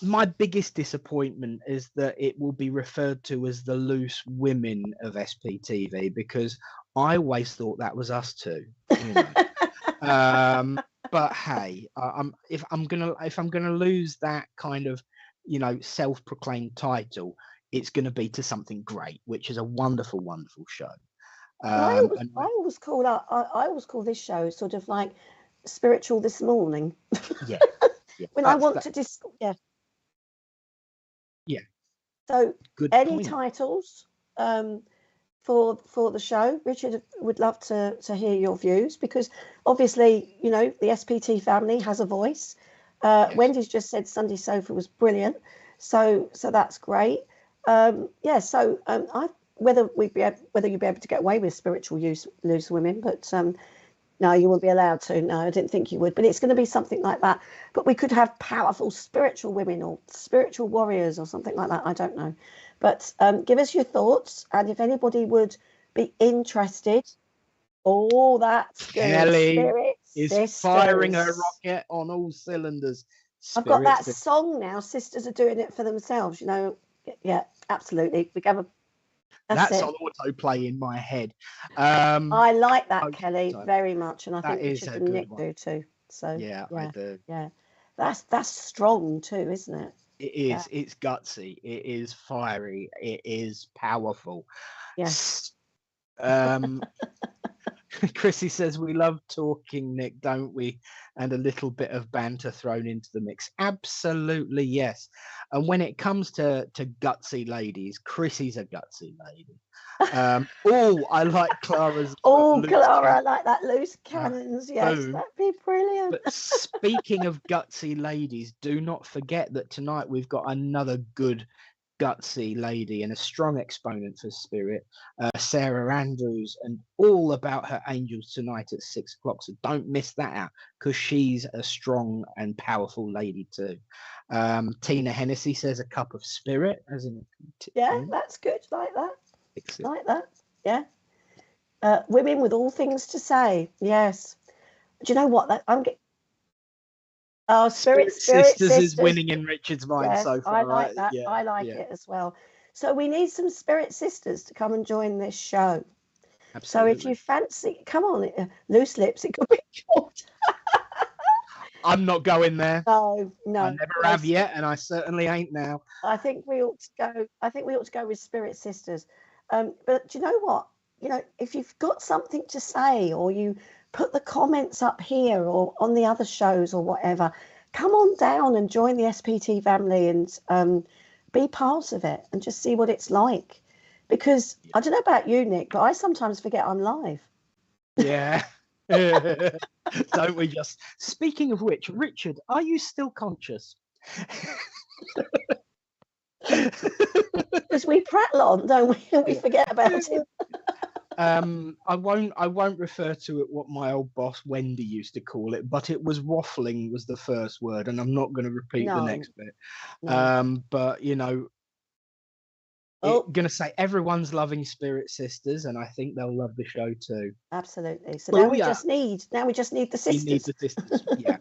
my biggest disappointment is that it will be referred to as the loose women of SPTV, because I always thought that was us too. You know. But hey, if I'm gonna lose that kind of, you know, self-proclaimed title, it's gonna be to something great, which is a wonderful, wonderful show. I always call this show sort of like spiritual this morning. Yeah. When I want to yeah. So Good any point. titles for the show, Richard would love to hear your views, because obviously, you know, the SPT family has a voice. Yes. Wendy's just said Sunday Sofa was brilliant, so that's great. Yeah, so whether you'd be able to get away with spiritual loose women, but no, you wouldn't be allowed to. No, I didn't think you would, but it's going to be something like that. But we could have powerful spiritual women or spiritual warriors or something like that. I don't know. But give us your thoughts. And if anybody would be interested, that's good. Kelly Spirit is Sisters. firing her rocket on all cylinders. I've got that song now. Sisters are doing it for themselves, you know. Yeah, absolutely. We have That's on autoplay in my head. I like that, Kelly, very much, and I think Richard and Nick do too. So yeah, I do. Yeah, that's strong too, isn't it? It is. Yeah. It's gutsy. It is fiery. It is powerful. Yes. Chrissy says, we love talking, Nick, don't we? And a little bit of banter thrown into the mix. Absolutely, yes. And when it comes to gutsy ladies, Chrissy's a gutsy lady. I like Clara's. Clara, I like that loose cannons. Yes, that'd be brilliant. But speaking of gutsy ladies, do not forget that tonight we've got another good gutsy lady and a strong exponent for spirit, Sarah Andrews, and all about her angels tonight at 6 o'clock. So don't miss that out, because she's a strong and powerful lady too. Tina Hennessy says a cup of spirit, as in that's good. Like that. Yeah. Women with all things to say. Yes. Do you know what? Spirit Sisters is winning in Richard's mind so far. I like that. Yeah, I like it as well. So we need some Spirit Sisters to come and join this show. Absolutely. So if you fancy, come on, loose lips, it could be short. I'm not going there. No, no. I never have yet, and I certainly ain't now. I think we ought to go. I think we ought to go with Spirit Sisters. But do you know what? You know, if you've got something to say, or you put the comments up here or on the other shows or whatever, come on down and join the SPT family and be part of it and just see what it's like. Because I don't know about you, Nick, but I sometimes forget I'm live. Yeah. Don't we just? Speaking of which, Richard, are you still conscious? Because we prattle on, don't we? We forget about it. I won't refer to it what my old boss Wendy used to call it, but it was waffling was the first word, and I'm not going to repeat the next bit. No. But you know, I'm going to say everyone's loving Spirit Sisters, and I think they'll love the show too. Absolutely. So now we just need the sisters. We need the sisters. Yeah.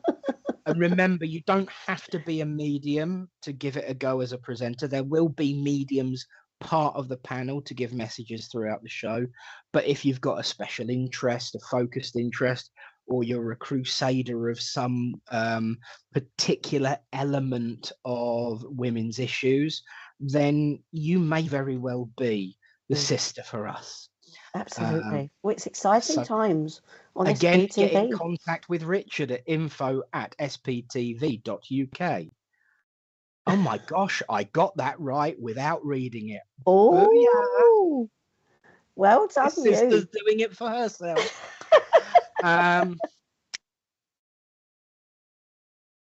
And remember, you don't have to be a medium to give it a go as a presenter. There will be mediums part of the panel to give messages throughout the show. But if you've got a special interest, a focused interest, or you're a crusader of some particular element of women's issues, then you may very well be the sister for us. Absolutely. Well, it's exciting times on again, SPTV. Get in contact with Richard at info@sptv.uk. Oh my gosh, I got that right without reading it. Oh, well done, My sister's doing it for herself.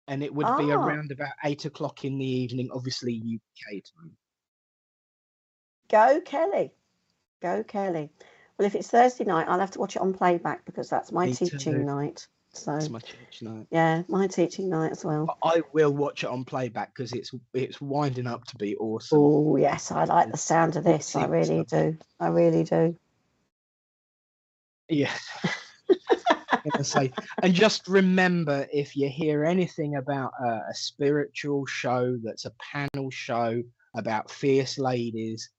And it would be around about 8 o'clock in the evening, obviously UK time. Go Kelly. Go Kelly. Well, if it's Thursday night, I'll have to watch it on playback because that's my teaching night. So it's my church night. Yeah, my teaching night as well. But I will watch it on playback because it's winding up to be awesome. Oh yes, I like the sound of this. I really do. I really do. Yeah. Say, and just remember, if you hear anything about a spiritual show that's a panel show about fierce ladies,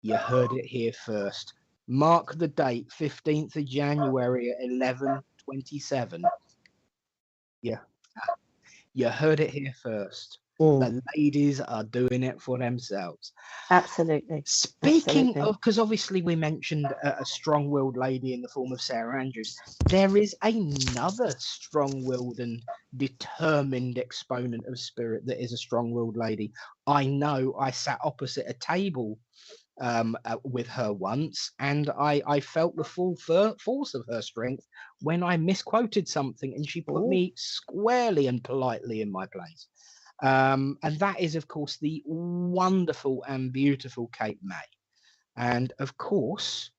you heard it here first. Mark the date, 15th of January at 11:27. Yeah, you heard it here first. The ladies are doing it for themselves. Absolutely. Speaking of, because obviously we mentioned a strong-willed lady in the form of Sarah Andrews, there is another strong-willed and determined exponent of spirit that is a strong-willed lady. I know I sat opposite a table with her once, and I felt the full force of her strength when I misquoted something and she put me squarely and politely in my place. And that is, of course, the wonderful and beautiful Kate May. And of course,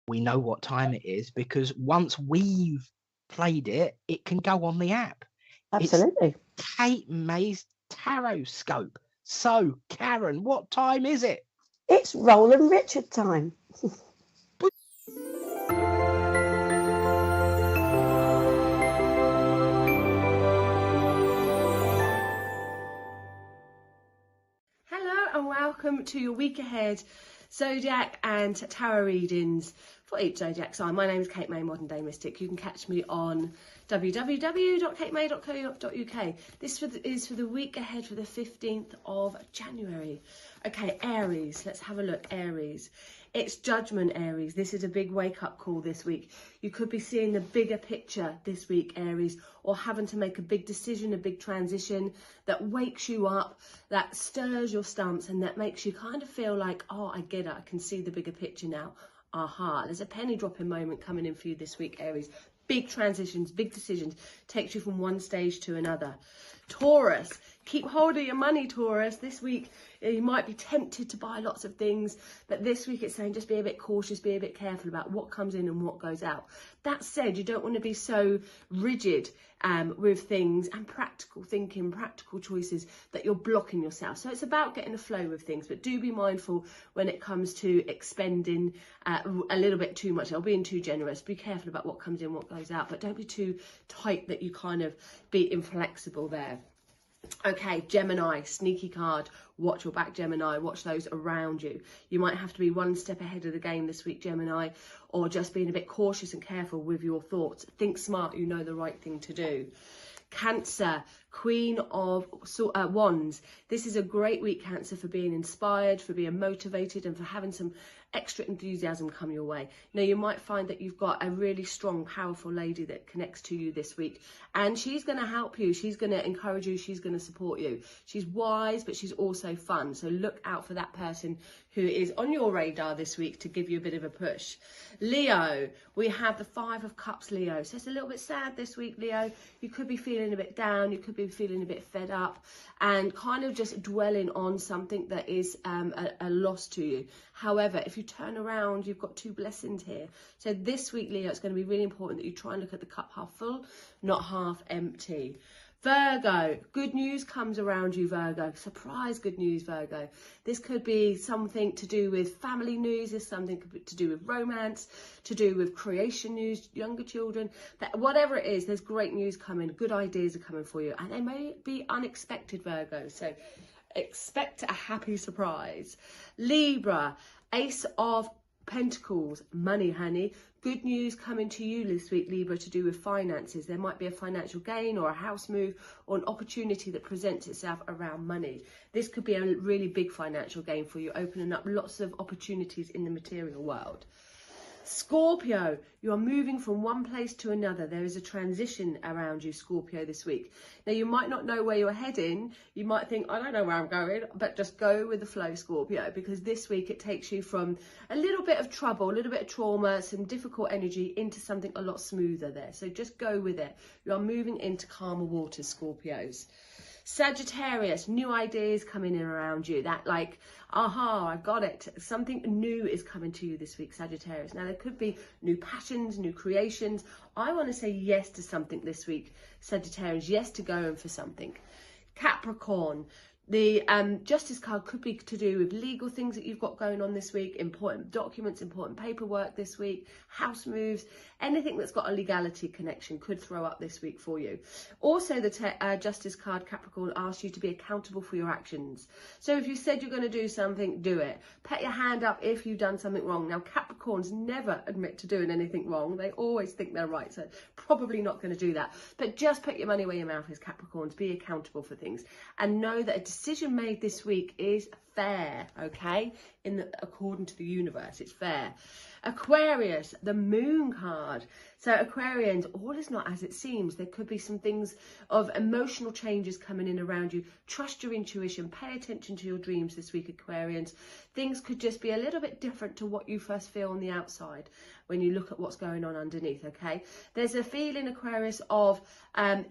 we know what time it is because once we've played it, it can go on the app. Absolutely. It's Kate May's Tarot Scope. So, Karen, what time is it? It's Roland Richard time. Welcome to your week ahead zodiac and tarot readings for each zodiac sign. My name is Kate May, Modern Day Mystic. You can catch me on www.katemay.co.uk. This is for the week ahead for the 15th of January. Okay, Aries. Let's have a look. Aries. It's Judgment, Aries. This is a big wake-up call this week. You could be seeing the bigger picture this week, Aries, or having to make a big decision, a big transition that wakes you up, that stirs your stumps, and that makes you kind of feel like, oh, I get it. I can see the bigger picture now. Aha. There's a penny dropping moment coming in for you this week, Aries. Big transitions, big decisions. Takes you from one stage to another. Taurus. Keep hold of your money, Taurus. This week, you might be tempted to buy lots of things, but this week it's saying just be a bit cautious, be a bit careful about what comes in and what goes out. That said, you don't want to be so rigid with things and practical thinking, practical choices that you're blocking yourself. So it's about getting a flow with things, but do be mindful when it comes to expending a little bit too much or being too generous. Be careful about what comes in, what goes out, but don't be too tight that you kind of be inflexible there. Okay, Gemini, sneaky card. Watch your back, Gemini. Watch those around you. You might have to be one step ahead of the game this week, Gemini, or just being a bit cautious and careful with your thoughts. Think smart, you know the right thing to do. Cancer, Queen of Wands. This is a great week, Cancer, for being inspired, for being motivated, and for having some extra enthusiasm come your way. Now, you might find that you've got a really strong, powerful lady that connects to you this week, and she's going to help you. She's going to encourage you. She's going to support you. She's wise, but she's also fun. So look out for that person who is on your radar this week to give you a bit of a push. Leo, we have the 5 of Cups, Leo. So it's a little bit sad this week, Leo. You could be feeling a bit down. You could be feeling a bit fed up and kind of just dwelling on something that is a loss to you. However, if you turn around, you've got 2 blessings here. So this week, Leo, it's going to be really important that you try and look at the cup half full, not half empty. Virgo, good news comes around you, Virgo. Surprise good news, Virgo. This could be something to do with family news. There's something to do with romance, to do with creation news, younger children. But whatever it is, there's great news coming. Good ideas are coming for you. And they may be unexpected, Virgo. So expect a happy surprise. Libra, Ace of Pentacles, money, honey. Good news coming to you this week, Libra, to do with finances. There might be a financial gain or a house move or an opportunity that presents itself around money. This could be a really big financial gain for you, opening up lots of opportunities in the material world. Scorpio, you are moving from one place to another. There is a transition around you, Scorpio, this week. Now, you might not know where you're heading. You might think, I don't know where I'm going, but just go with the flow, Scorpio, because this week it takes you from a little bit of trouble, a little bit of trauma, some difficult energy into something a lot smoother there. So just go with it. You are moving into calmer waters, Scorpios. Sagittarius, new ideas coming in around you. That like, aha, I got it. Something new is coming to you this week, Sagittarius. Now, there could be new passions, new creations. I want to say yes to something this week, Sagittarius. Yes to going for something. Capricorn, the Justice card could be to do with legal things that you've got going on this week, important documents, important paperwork this week, house moves, anything that's got a legality connection could throw up this week for you. Also, the Justice card, Capricorn, asks you to be accountable for your actions. So if you said you're going to do something, do it. Put your hand up if you've done something wrong. Now, Capricorns never admit to doing anything wrong. They always think they're right, so probably not going to do that. But just put your money where your mouth is, Capricorns. Be accountable for things and know that a decision made this week is fair, okay? According to the universe, it's fair. Aquarius, the Moon card. So Aquarians, all is not as it seems. There could be some things of emotional changes coming in around you. Trust your intuition. Pay attention to your dreams this week, Aquarians. Things could just be a little bit different to what you first feel on the outside when you look at what's going on underneath, okay? There's a feeling, Aquarius, of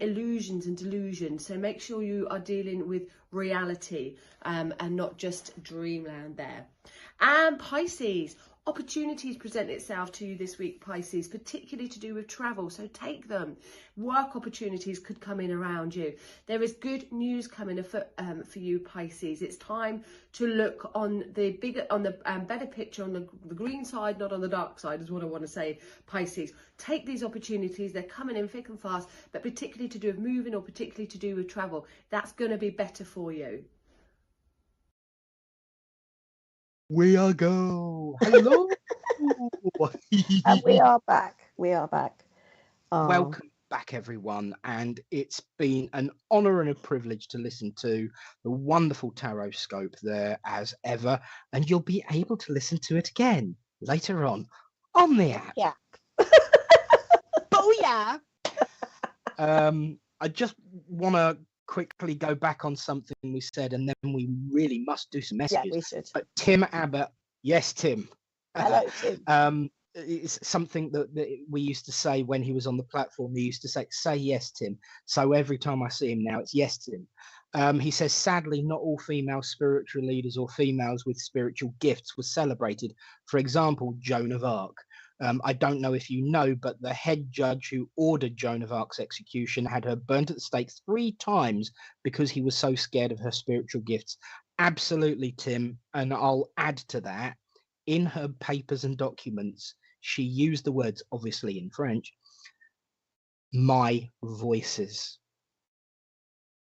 illusions and delusions. So make sure you are dealing with reality and not just dreamland there. And Pisces, opportunities present itself to you this week, Pisces, particularly to do with travel, so take them. Work opportunities could come in around you. There is good news coming for you, Pisces. It's time to look on the better picture, on the green side, not on the dark side, is what I want to say, Pisces. Take these opportunities. They're coming in thick and fast, but particularly to do with moving or particularly to do with travel. That's going to be better for you. We are go. Hello. And we are back. We are back. Welcome back, everyone. And it's been an honour and a privilege to listen to the wonderful tarot scope there as ever. And you'll be able to listen to it again later on the app. Yeah. Oh, yeah. I just want to quickly go back on something we said, and then we really must do some messages. Yeah, we should. Tim Abbott, yes, Tim. Hello, Tim. It's something that we used to say when he was on the platform. They used to say yes, Tim. So every time I see him now, it's yes, Tim. He says, sadly, not all female spiritual leaders or females with spiritual gifts were celebrated. For example, Joan of Arc. I don't know if you know, but the head judge who ordered Joan of Arc's execution had her burnt at the stake 3 times because he was so scared of her spiritual gifts. Absolutely, Tim. And I'll add to that, in her papers and documents, she used the words, obviously in French, my voices.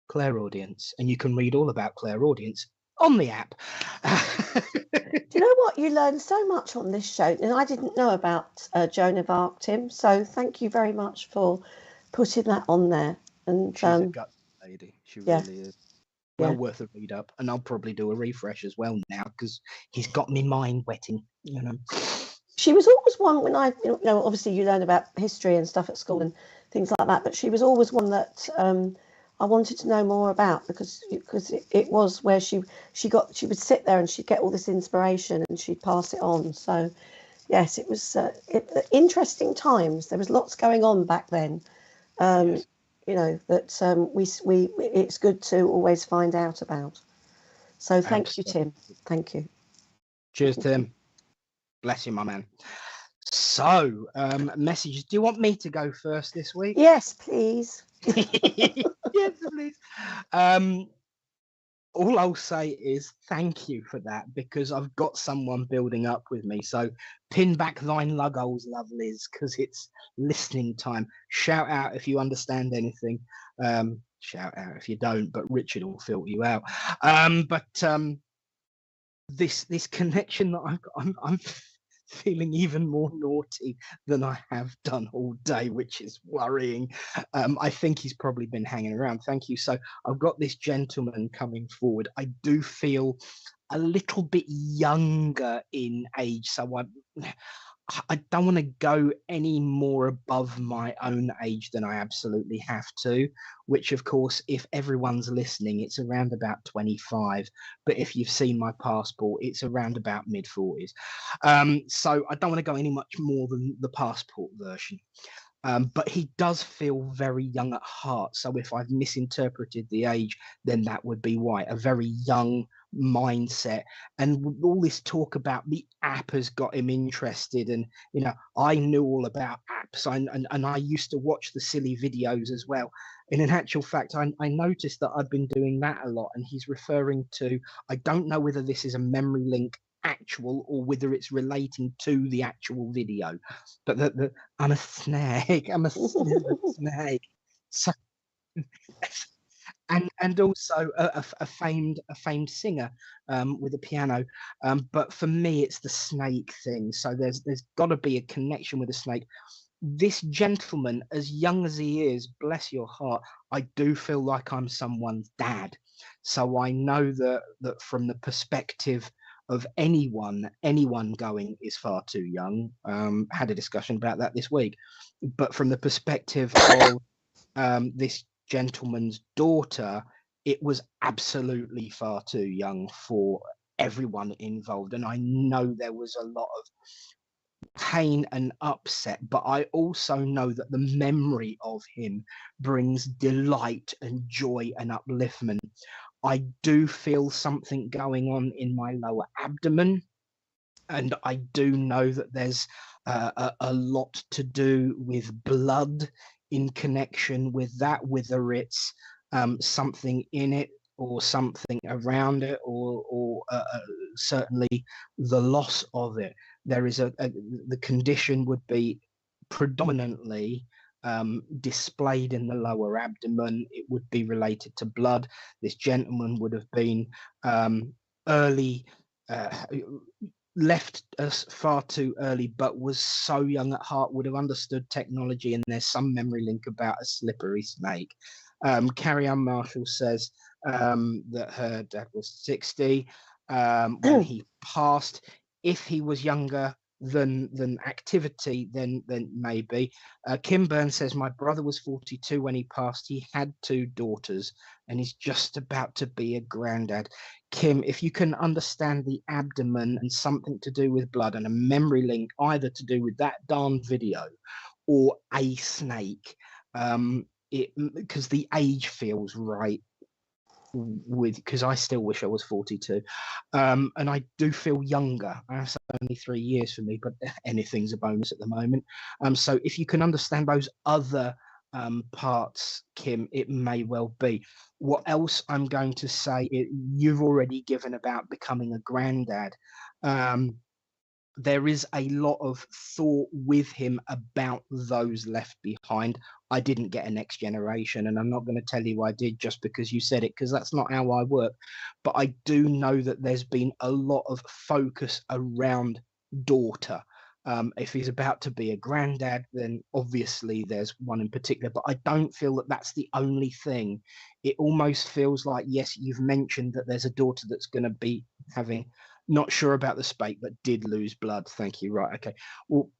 clairaudience, and you can read all about clairaudience on the app. Do you know what? You learn so much on this show, and I didn't know about Joan of Arc, Tim. So thank you very much for putting that on there. And She's a gut lady. She yeah. really is. Well Yeah. worth a read up, and I'll probably do a refresh as well now because he's got me mind wetting. You know. She was always one when I, obviously you learn about history and stuff at school and things like that, but she was always one that I wanted to know more about because it was where she would sit there and she'd get all this inspiration and she'd pass it on. So yes, it was interesting times. There was lots going on back then. Yes. That we it's good to always find out about. So thank you, Tim. Thank you. Cheers, Tim. Bless you, my man. So, messages. Do you want me to go first this week? Yes, please. Yes, please. All I'll say is thank you for that, because I've got someone building up with me. So pin back thine luggles, lovelies, because it's listening time. Shout out if you understand anything. Shout out if you don't, but Richard will filter you out. This connection that I've got, I'm feeling even more naughty than I have done all day, which is worrying. I think he's probably been hanging around. Thank you. So I've got this gentleman coming forward. I do feel a little bit younger in age, so I don't want to go any more above my own age than I absolutely have to, which of course, if everyone's listening, it's around about 25. But if you've seen my passport, it's around about mid-40s. So I don't want to go any much more than the passport version. But he does feel very young at heart. So if I've misinterpreted the age, then that would be why. A very young mindset. And all this talk about the app has got him interested. And, I knew all about apps and I used to watch the silly videos as well. And in actual fact, I noticed that I've been doing that a lot. And he's referring to, I don't know whether this is a memory link actual or whether it's relating to the actual video, but I'm a snake. I'm a snake. So, and also a famed singer with a piano. But for me, it's the snake thing. So there's got to be a connection with the snake. This gentleman, as young as he is, bless your heart, I do feel like I'm someone's dad. So I know that from the perspective of anyone going is far too young. Had a discussion about that this week. But from the perspective of this gentleman's daughter, it was absolutely far too young for everyone involved. And I know there was a lot of pain and upset, but I also know that the memory of him brings delight and joy and upliftment. I do feel something going on in my lower abdomen, and I do know that there's a lot to do with blood in connection with that, whether it's something in it or something around it, or certainly the loss of it. There is the condition would be predominantly displayed in the lower abdomen. It would be related to blood. This gentleman would have been early, left us far too early, but was so young at heart, would have understood technology, and there's some memory link about a slippery snake. Carrie Ann Marshall says that her dad was 60 when he passed. If he was younger than activity, then maybe. Kim Burns says, my brother was 42 when he passed. He had 2 daughters and he's just about to be a granddad. Kim, if you can understand the abdomen and something to do with blood and a memory link either to do with that darn video or a snake, because the age feels right, because I still wish I was 42, and I do feel younger. That's only 3 years for me, but anything's a bonus at the moment. So if you can understand those other parts, Kim, it may well be. What else I'm going to say, you've already given about becoming a granddad. there is a lot of thought with him about those left behind. I didn't get a next generation, and I'm not going to tell you I did just because you said it, because that's not how I work. But I do know that there's been a lot of focus around daughter. If he's about to be a granddad, then obviously there's one in particular, but I don't feel that that's the only thing. It almost feels like, yes, you've mentioned that there's a daughter that's going to be having, not sure about the spate, but did lose blood. Thank you. Right. Okay. Well,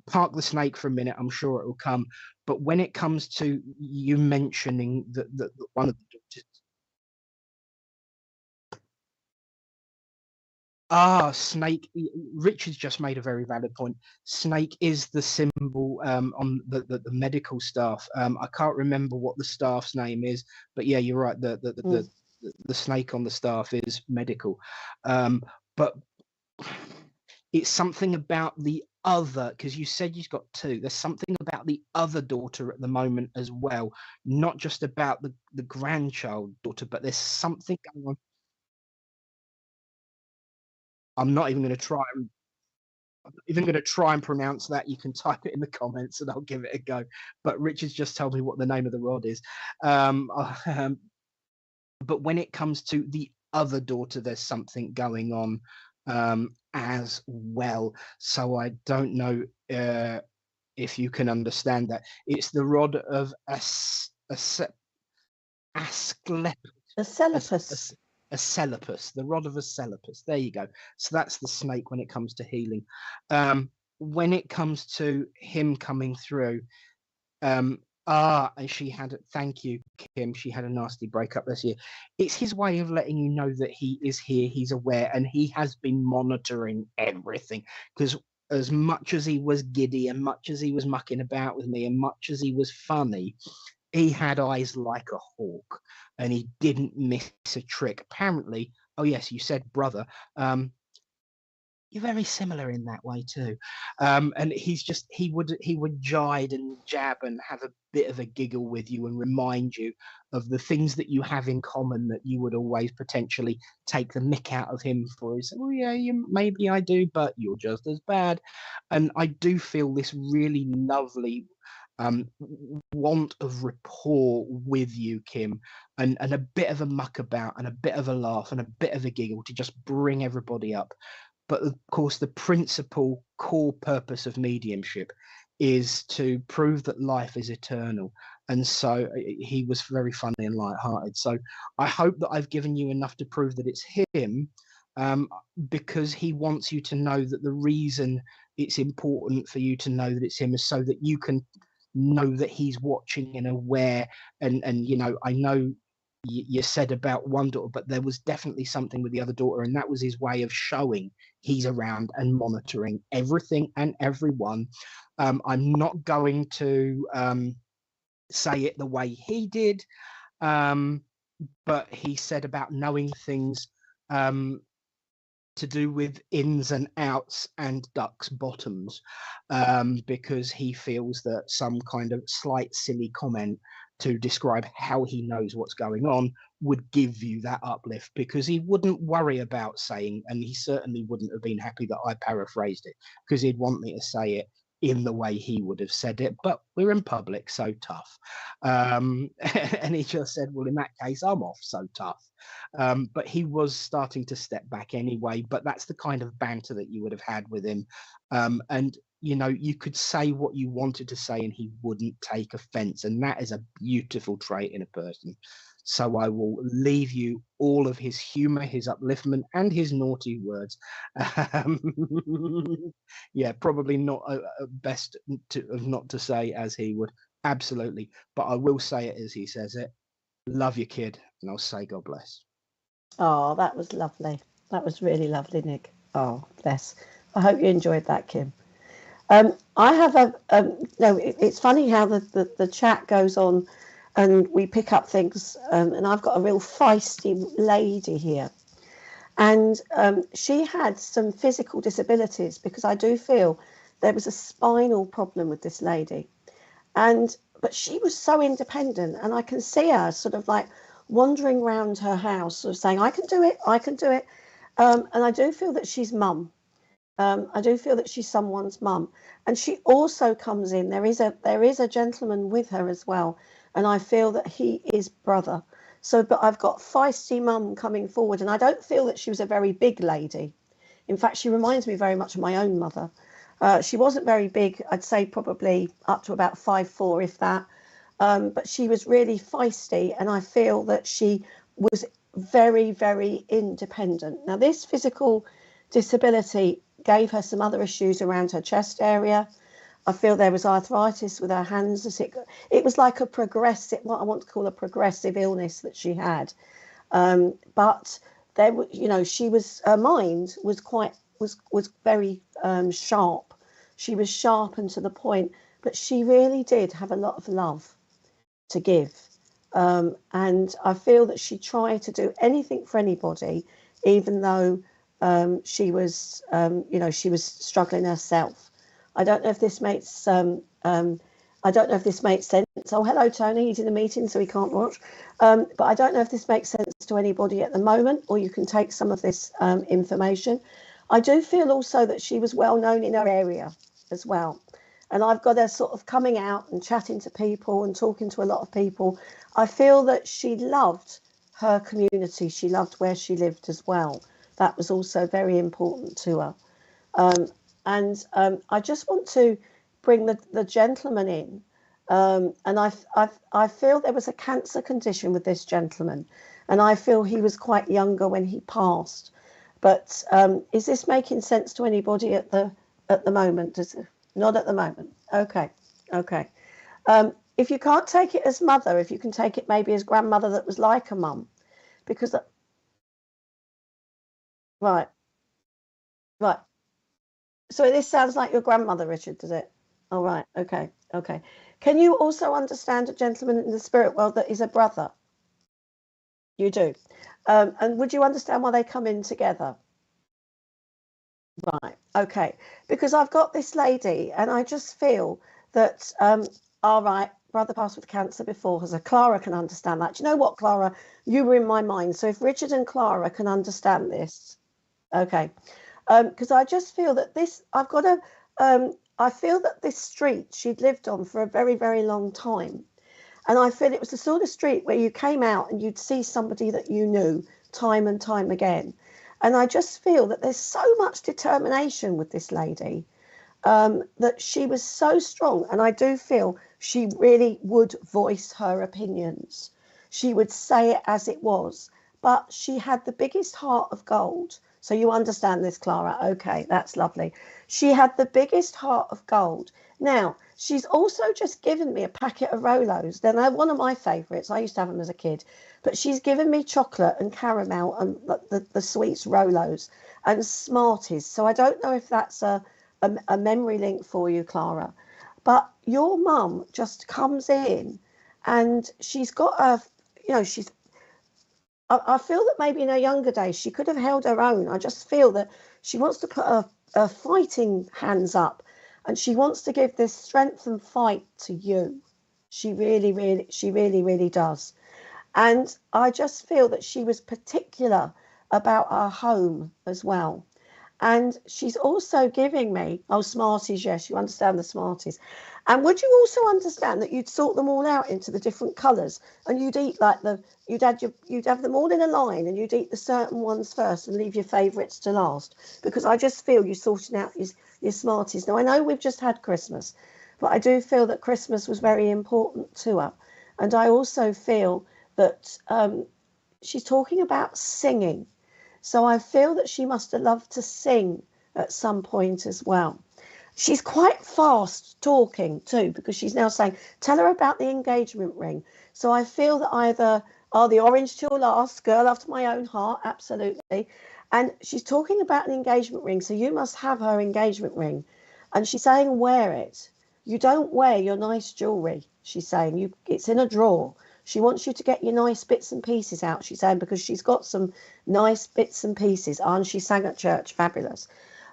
park the snake for a minute. I'm sure it will come. But when it comes to you mentioning that one of the daughters, snake. Richard's just made a very valid point. Snake is the symbol on the medical staff. I can't remember what the staff's name is, but yeah, you're right. The snake on the staff is medical. But it's something about the other, because you said you've got two. There's something about the other daughter at the moment as well, not just about the grandchild daughter, but there's something going on. I'm not even going to try and pronounce that. You can type it in the comments and I'll give it a go. But Richard's just told me what the name of the rod is. But when it comes to the other daughter, there's something going on as well. So I don't know if you can understand that. It's the rod of Asclepius. Asclepius, the rod of Asclepius. There you go. So that's the snake when it comes to healing. When it comes to him coming through, and she had, thank you, Kim, she had a nasty breakup this year. It's his way of letting you know that he is here, he's aware, and he has been monitoring everything. Because as much as he was giddy, and much as he was mucking about with me, and much as he was funny, he had eyes like a hawk, and he didn't miss a trick. Apparently, oh yes, you said brother. You're very similar in that way too. And he would jide and jab and have a bit of a giggle with you and remind you of the things that you have in common that you would always potentially take the mick out of him for. He said, "Oh yeah, maybe I do, but you're just as bad." And I do feel this really lovely want of rapport with you, Kim, and a bit of a muck about and a bit of a laugh and a bit of a giggle to just bring everybody up. But of course, the principal core purpose of mediumship is to prove that life is eternal. And so he was very funny and light-hearted. So I hope that I've given you enough to prove that it's him, because he wants you to know that the reason it's important for you to know that it's him is so that you can know that he's watching and aware. And you know, I know you said about one daughter, but there was definitely something with the other daughter, and that was his way of showing he's around and monitoring everything and everyone. I'm not going to say it the way he did, but he said about knowing things to do with ins and outs and ducks bottoms, because he feels that some kind of slight silly comment to describe how he knows what's going on would give you that uplift, because he wouldn't worry about saying, and he certainly wouldn't have been happy that I paraphrased it, because he'd want me to say it in the way he would have said it, but we're in public, so tough. And he just said, well, in that case, I'm off, so tough. But he was starting to step back anyway, but that's the kind of banter that you would have had with him. And you know, you could say what you wanted to say and he wouldn't take offense, and that is a beautiful trait in a person. So I will leave you all of his humor, his upliftment, and his naughty words. Yeah, probably not best not to say as he would. Absolutely. But I will say it as he says it. Love you, kid. And I'll say God bless. Oh, that was lovely. That was really lovely, Nick. Oh, bless. I hope you enjoyed that, Kim. I have no, it's funny how the chat goes on and we pick up things, and I've got a real feisty lady here, and she had some physical disabilities, because I do feel there was a spinal problem with this lady, but she was so independent, and I can see her sort of like wandering around her house sort of saying, I can do it, and I do feel that she's mum. I do feel that she's someone's mum, and she also comes in. There is a gentleman with her as well, and I feel that he is brother. So, but I've got feisty mum coming forward, and I don't feel that she was a very big lady. In fact, she reminds me very much of my own mother. She wasn't very big. I'd say probably up to about 5'4", if that. But she was really feisty, and I feel that she was very, very independent. Now, this physical disability gave her some other issues around her chest area. I feel there was arthritis with her hands. It was like a progressive, what I want to call a progressive illness that she had. But there, you know, her mind was very sharp. She was sharp and to the point, but she really did have a lot of love to give. And I feel that she tried to do anything for anybody, even though she was, she was struggling herself. I don't know if this makes I don't know if this makes sense. Oh, hello, Tony. He's in a meeting, so he can't watch. But I don't know if this makes sense to anybody at the moment, or you can take some of this information. I do feel also that she was well known in her area as well. And I've got her sort of coming out and chatting to people and talking to a lot of people. I feel that she loved her community. She loved where she lived as well. That was also very important to her. I just want to bring the gentleman in. And I feel there was a cancer condition with this gentleman. And I feel he was quite younger when he passed. But is this making sense to anybody at the moment? Not at the moment. Okay. If you can't take it as mother, if you can take it maybe as grandmother that was like a mum, because right. So this sounds like your grandmother, Richard, does it? Oh, right. Okay. Can you also understand a gentleman in the spirit world that is a brother? You do. And would you understand why they come in together? Right. Okay. Because I've got this lady, and I just feel that, all right, brother passed with cancer before her. So Clara can understand that. Do you know what, Clara? You were in my mind. So if Richard and Clara can understand this, okay. Because I just feel that I feel that this street she'd lived on for a very, very long time. And I feel it was the sort of street where you came out and you'd see somebody that you knew time and time again. And I just feel that there's so much determination with this lady, that she was so strong. And I do feel she really would voice her opinions. She would say it as it was. But she had the biggest heart of gold. So you understand this, Clara. Okay, that's lovely. She had the biggest heart of gold. Now, she's also just given me a packet of Rolos. They're one of my favourites. I used to have them as a kid. But she's given me chocolate and caramel and the sweets Rolos and Smarties. So I don't know if that's a memory link for you, Clara. But your mum just comes in and she's got I feel that maybe in her younger days she could have held her own. I just feel that she wants to put her fighting hands up, and she wants to give this strength and fight to you. She really does. And I just feel that she was particular about our home as well. And she's also giving me, Smarties, yes, you understand the Smarties. And would you also understand that you'd sort them all out into the different colours, and you'd eat you'd have them all in a line, and you'd eat the certain ones first and leave your favourites to last? Because I just feel you're sorting out your Smarties. Now, I know we've just had Christmas, but I do feel that Christmas was very important to her. And I also feel that she's talking about singing. So I feel that she must have loved to sing at some point as well. She's quite fast talking too, because she's now saying, tell her about the engagement ring. So I feel that either, the orange till last, girl after my own heart, absolutely. And she's talking about an engagement ring. So you must have her engagement ring. And she's saying, wear it. You don't wear your nice jewellery, she's saying. It's in a drawer. She wants you to get your nice bits and pieces out, she's saying, because she's got some nice bits and pieces. And she sang at church, fabulous.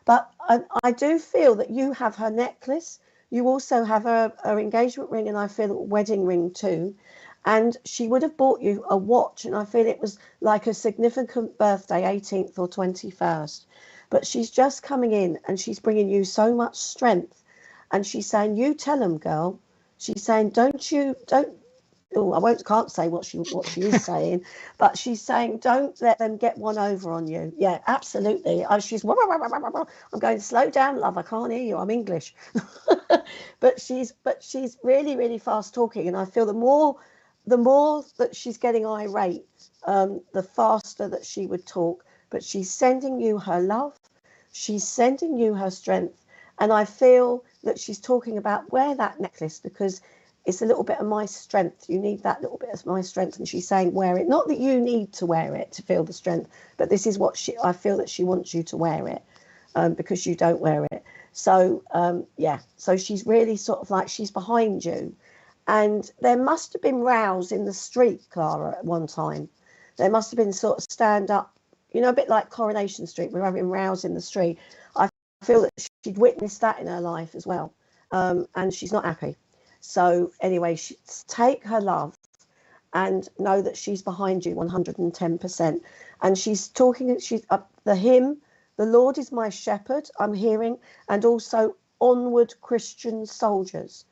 But I do feel that you have her necklace. You also have her engagement ring, and I feel a wedding ring too. And she would have bought you a watch, and I feel it was like a significant birthday, 18th or 21st. but she's just coming in and she's bringing you so much strength. And she's saying, you tell them, girl. She's saying, can't say what she is saying, but she's saying, don't let them get one over on you. Yeah, absolutely. I'm going, slow down, love. I can't hear you. I'm English. but she's really, really fast talking. And I feel the more that she's getting irate, the faster that she would talk. But she's sending you her love. She's sending you her strength. And I feel that she's talking about wear that necklace, because it's a little bit of my strength. You need that little bit of my strength. And she's saying, wear it. Not that you need to wear it to feel the strength, but this is what I feel that she wants you to wear it, because you don't wear it. So, so she's really sort of like, she's behind you. And there must have been rows in the street, Clara, at one time. There must have been sort of stand up, a bit like Coronation Street. We're having rows in the street. I feel that she'd witnessed that in her life as well. And she's not happy. So anyway, take her love and know that she's behind you 110%. And she's talking, the hymn, the Lord is my shepherd, I'm hearing, and also onward Christian soldiers.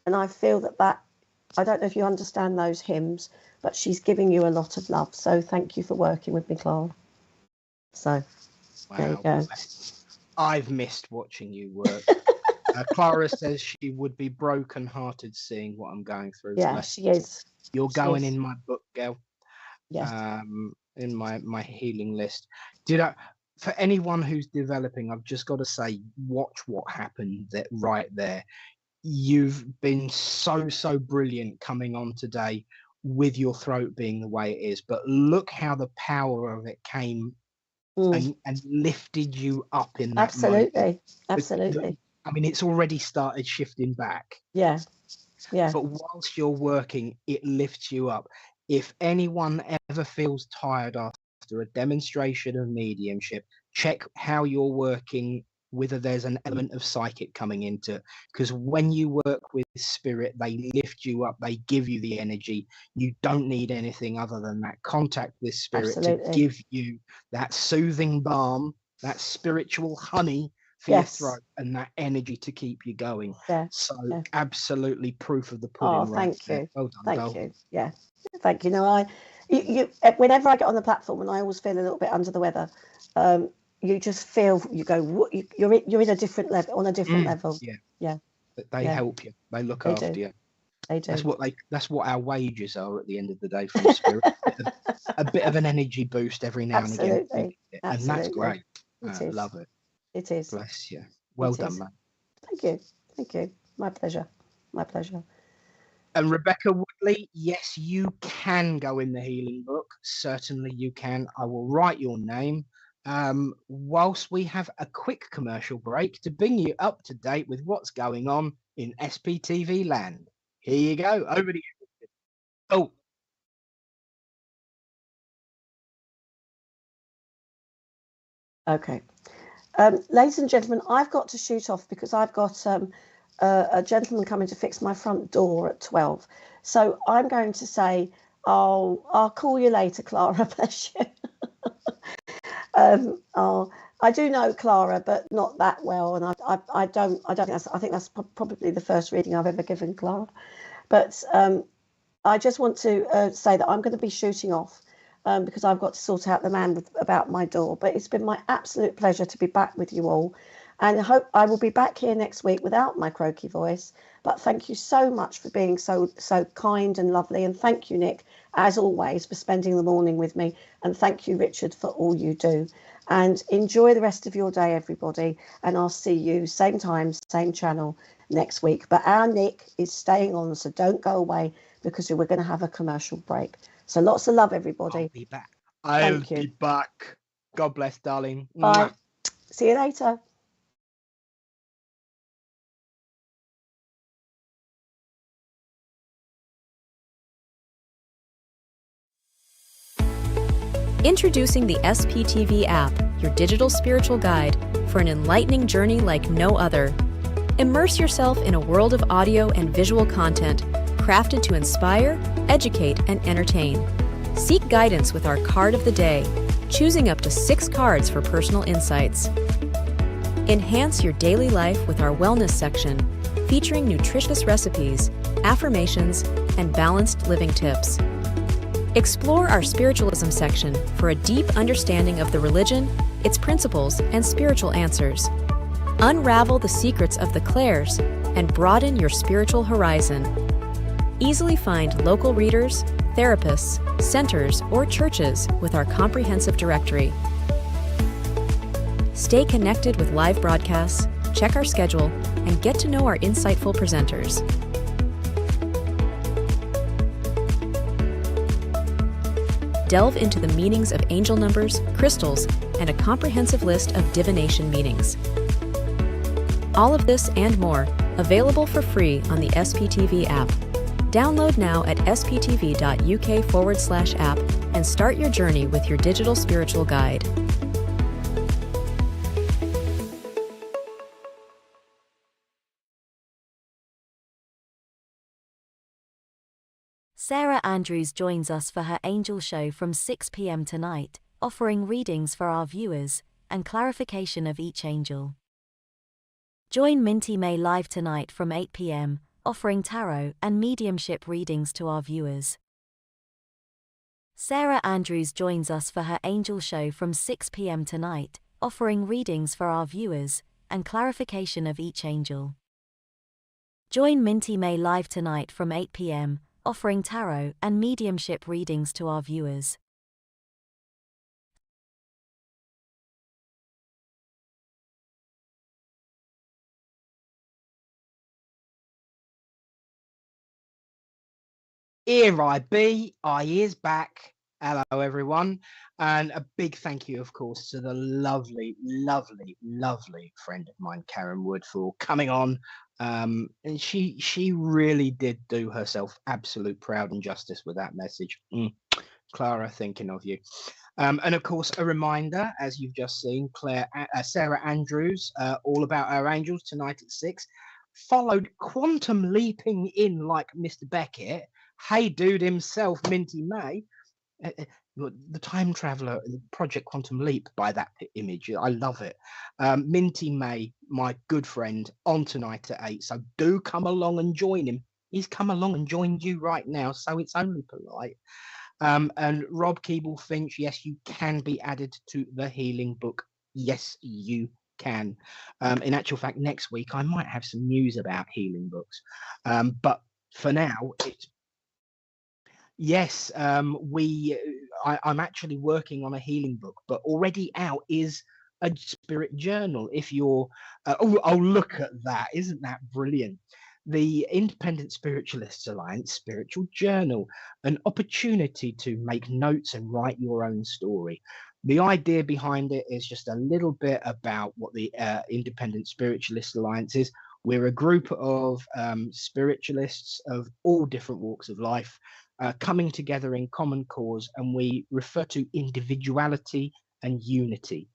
And I feel that I don't know if you understand those hymns, but she's giving you a lot of love. So thank you for working with me, Clara. So there you go. I've missed watching you work. Clara says she would be broken-hearted seeing what I'm going through. Yeah, she is. You're going in my book, girl. Yes. In my healing list. For anyone who's developing, I've just got to say, watch what happened right there. You've been so brilliant coming on today with your throat being the way it is. But look how the power of it came and lifted you up in that Absolutely. moment. Absolutely. I mean, it's already started shifting back. Yeah. But whilst you're working, it lifts you up. If anyone ever feels tired after a demonstration of mediumship, check how you're working, whether there's an element of psychic coming into it. Because when you work with spirit, they lift you up. They give you the energy. You don't need anything other than that contact with spirit to give you that soothing balm, that spiritual honey for your throat, and that energy to keep you going. Absolutely proof of the pudding. Thank you. Well done, thank you. Yeah, thank you. You whenever I get on the platform, and I always feel a little bit under the weather, you just feel, you go, you're in a different level, on a different level. They help you. They look after you. They do. That's what our wages are at the end of the day from spirit. a bit of an energy boost every now and again, and that's great. Love it. It is. Bless you. Well done, man. Thank you. My pleasure. And Rebecca Woodley, yes, you can go in the healing book. Certainly you can. I will write your name. Whilst we have a quick commercial break to bring you up to date with what's going on in SPTV land. Here you go. Over to you. Oh. Okay. Ladies and gentlemen, I've got to shoot off because I've got a gentleman coming to fix my front door at 12. So I'm going to say, I'll call you later, Clara. Bless you. I do know Clara, but not that well, and I don't think that's probably the first reading I've ever given Clara. But I just want to say that I'm going to be shooting off. Because I've got to sort out the man about my door. But it's been my absolute pleasure to be back with you all. And I hope I will be back here next week without my croaky voice. But thank you so much for being so kind and lovely. And thank you, Nick, as always, for spending the morning with me. And thank you, Richard, for all you do. And enjoy the rest of your day, everybody. And I'll see you same time, same channel next week. But our Nick is staying on, so don't go away because we're going to have a commercial break. So lots of love, everybody. I'll be back. I'll be back. God bless, darling. Bye. See you later. Introducing the SPTV app, your digital spiritual guide for an enlightening journey like no other. Immerse yourself in a world of audio and visual content crafted to inspire, educate, and entertain. Seek guidance with our card of the day, choosing up to 6 cards for personal insights. Enhance your daily life with our wellness section, featuring nutritious recipes, affirmations, and balanced living tips. Explore our spiritualism section for a deep understanding of the religion, its principles, and spiritual answers. Unravel the secrets of the clairs and broaden your spiritual horizon. Easily find local readers, therapists, centers, or churches with our comprehensive directory. Stay connected with live broadcasts, check our schedule, and get to know our insightful presenters. Delve into the meanings of angel numbers, crystals, and a comprehensive list of divination meanings. All of this and more, available for free on the SPTV app. Download now at sptv.uk/app and start your journey with your digital spiritual guide. Sarah Andrews joins us for her Angel Show from 6 p.m. tonight, offering readings for our viewers and clarification of each angel. Join Minty May live tonight from 8 p.m., offering tarot and mediumship readings to our viewers. Sarah Andrews joins us for her Angel Show from 6 p.m. tonight, offering readings for our viewers and clarification of each angel. Join Minty May live tonight from 8 p.m., offering tarot and mediumship readings to our viewers. Here I be, I is back. Hello, everyone. And a big thank you, of course, to the lovely, lovely, lovely friend of mine, Karen Wood, for coming on. And she really did do herself absolute proud and justice with that message. Clara, thinking of you. And of course, a reminder, as you've just seen, Sarah Andrews, all about our angels tonight at 6, followed quantum leaping in like Mr. Beckett. Hey dude himself, Minty May, the time traveler, Project Quantum Leap by that image. I love it. Minty May, my good friend, on tonight at 8. So do come along and join him. He's come along and joined you right now, so it's only polite. And Rob Keeble Finch, yes, you can be added to the healing book. Yes, you can. In actual fact, next week I might have some news about healing books. But for now, it's yes, I'm actually working on a healing book, but already out is a spirit journal. If you're, oh, look at that! Isn't that brilliant? The Independent Spiritualists Alliance Spiritual Journal, an opportunity to make notes and write your own story. The idea behind it is just a little bit about what the Independent Spiritualist Alliance is. We're a group of spiritualists of all different walks of life, coming together in common cause, and we refer to individuality and unity,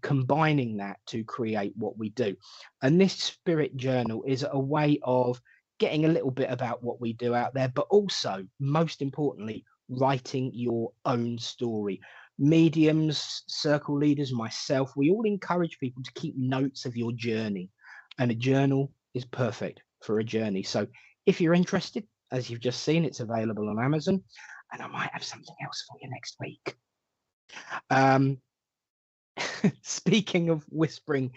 combining that to create what we do. And this spirit journal is a way of getting a little bit about what we do out there, but also, most importantly, writing your own story. Mediums, circle leaders, myself, we all encourage people to keep notes of your journey, and a journal is perfect for a journey. So if you're interested, as you've just seen, it's available on Amazon, and I might have something else for you next week. Speaking of whispering,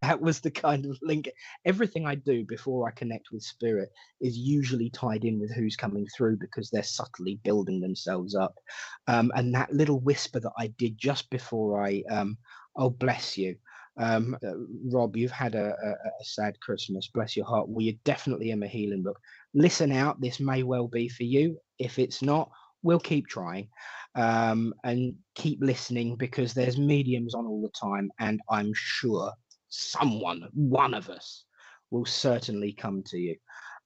that was the kind of link. Everything I do before I connect with spirit is usually tied in with who's coming through, because they're subtly building themselves up. And that little whisper that I did just before I, oh, bless you. Rob, you've had a sad Christmas. Bless your heart. Well, you're definitely in a healing book. Listen out. This may well be for you. If it's not, we'll keep trying, and keep listening, because there's mediums on all the time, and I'm sure one of us will certainly come to you.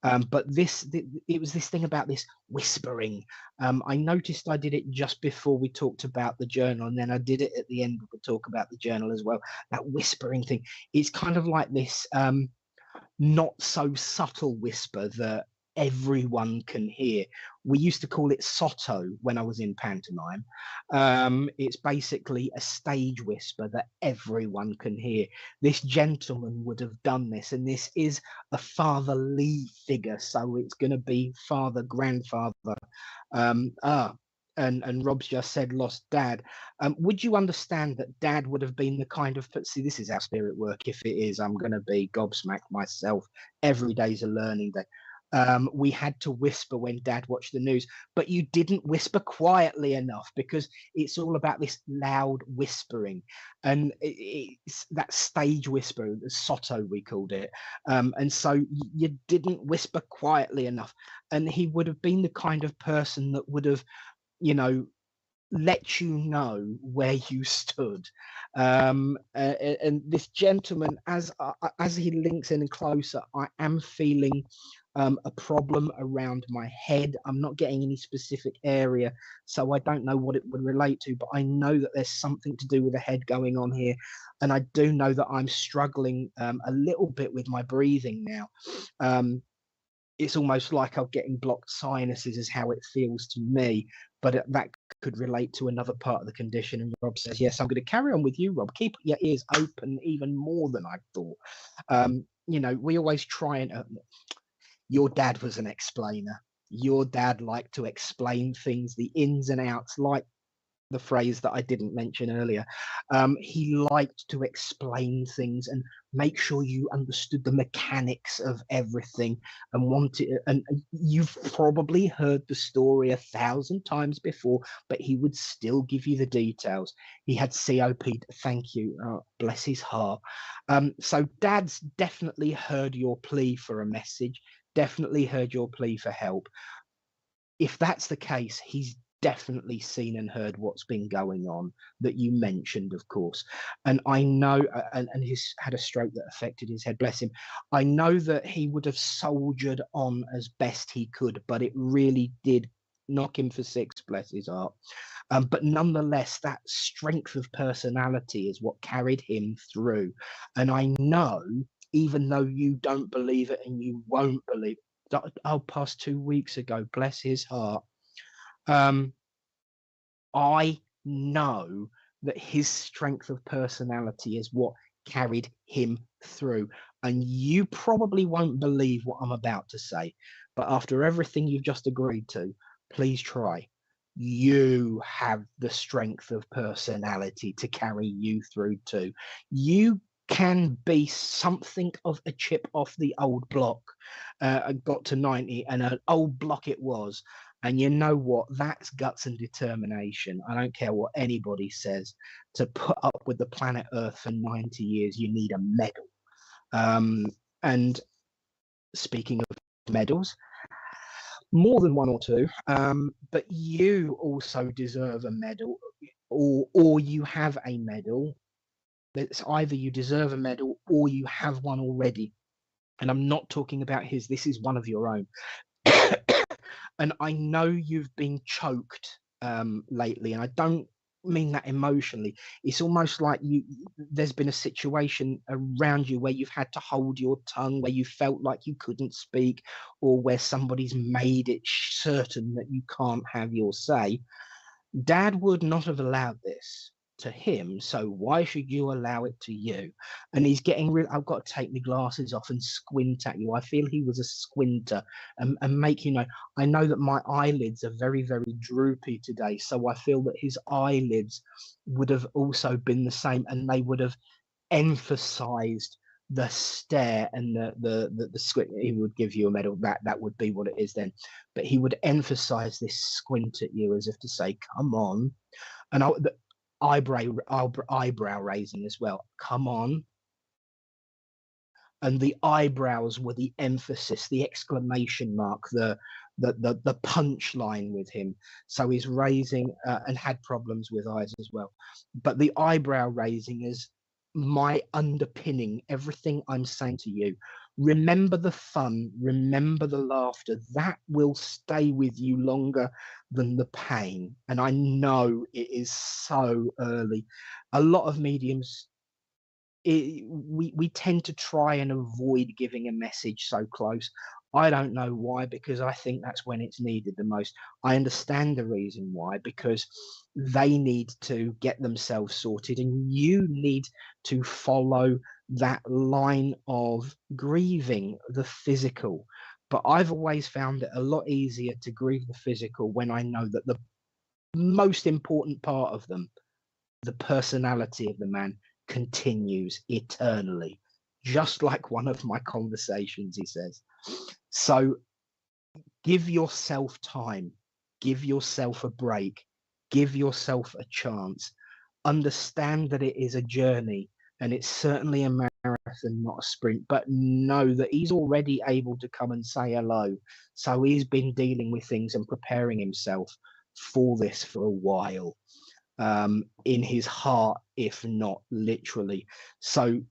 But it was this thing about this whispering. I noticed I did it just before we talked about the journal, and then I did it at the end of the talk about the journal as well. That whispering thing. It's kind of like this not so subtle whisper that everyone can hear. We used to call it sotto when I was in pantomime. It's basically a stage whisper that everyone can hear. This gentleman would have done this, and this is a fatherly figure, so it's going to be father, grandfather. And Rob's just said lost dad. Would you understand that dad would have been the kind of, see, this is how spirit work. If it is, I'm going to be gobsmacked myself. Every day's a learning day. We had to whisper when dad watched the news, but you didn't whisper quietly enough, because it's all about this loud whispering, and it's that stage whisper, the sotto we called it. And so you didn't whisper quietly enough, and he would have been the kind of person that would have, let you know where you stood. And this gentleman, as he links in closer, I am feeling a problem around my head. I'm not getting any specific area, so I don't know what it would relate to, but I know that there's something to do with the head going on here. And I do know that I'm struggling a little bit with my breathing now. It's almost like I'm getting blocked sinuses is how it feels to me, but that could relate to another part of the condition. And Rob says, yes, I'm going to carry on with you, Rob. Keep your ears open even more than I thought. We always try and, your dad was an explainer. Your dad liked to explain things, the ins and outs, like the phrase that I didn't mention earlier. He liked to explain things and make sure you understood the mechanics of everything, and wanted, and you've probably heard the story 1,000 times before, but he would still give you the details. He had COPD. Thank you. Oh, bless his heart. So dad's definitely heard your plea for a message, definitely heard your plea for help. If that's the case, he's definitely seen and heard what's been going on that you mentioned, of course. And I know, and he's had a stroke that affected his head, bless him. I know that he would have soldiered on as best he could, but it really did knock him for 6, bless his heart. But nonetheless, that strength of personality is what carried him through. And I know, even though you don't believe it and you won't believe it, past 2 weeks ago, bless his heart, I know that his strength of personality is what carried him through. And you probably won't believe what I'm about to say, but after everything you've just agreed to, please try. You have the strength of personality to carry you through too. You can be something of a chip off the old block. I got to 90 and an old block it was. And you know what? That's guts and determination. I don't care what anybody says. To put up with the planet Earth for 90 years, you need a medal. And speaking of medals, more than 1 or 2, but you also deserve a medal, or you have a medal. It's either you deserve a medal or you have one already. And I'm not talking about his. This is one of your own. And I know you've been choked lately, and I don't mean that emotionally. It's almost like there's been a situation around you where you've had to hold your tongue, where you felt like you couldn't speak, or where somebody's made it certain that you can't have your say. Dad would not have allowed this to him, so why should you allow it to you? And he's getting real. I've got to take my glasses off and squint at you. I feel he was a squinter, and make you know. I know that my eyelids are very, very droopy today, so I feel that his eyelids would have also been the same, and they would have emphasized the stare and the squint. He would give you a medal. That would be what it is then. But he would emphasize this squint at you as if to say, "Come on," and eyebrow raising as well. Come on. And the eyebrows were the emphasis, the exclamation mark, the punchline with him. So he's raising and had problems with eyes as well. But the eyebrow raising is my underpinning everything I'm saying to you. Remember the fun, remember the laughter. That will stay with you longer than the pain. And I know it is so early. A lot of mediums, we tend to try and avoid giving a message so close. I don't know why, because I think that's when it's needed the most. I understand the reason why, because they need to get themselves sorted, and you need to follow that line of grieving the physical. But I've always found it a lot easier to grieve the physical when I know that the most important part of them, the personality of the man, continues eternally, just like one of my conversations, he says. So give yourself time, give yourself a break, give yourself a chance. Understand that it is a journey, and it's certainly a marathon, not a sprint, but know that he's already able to come and say hello. So he's been dealing with things and preparing himself for this for a while, in his heart, if not literally. So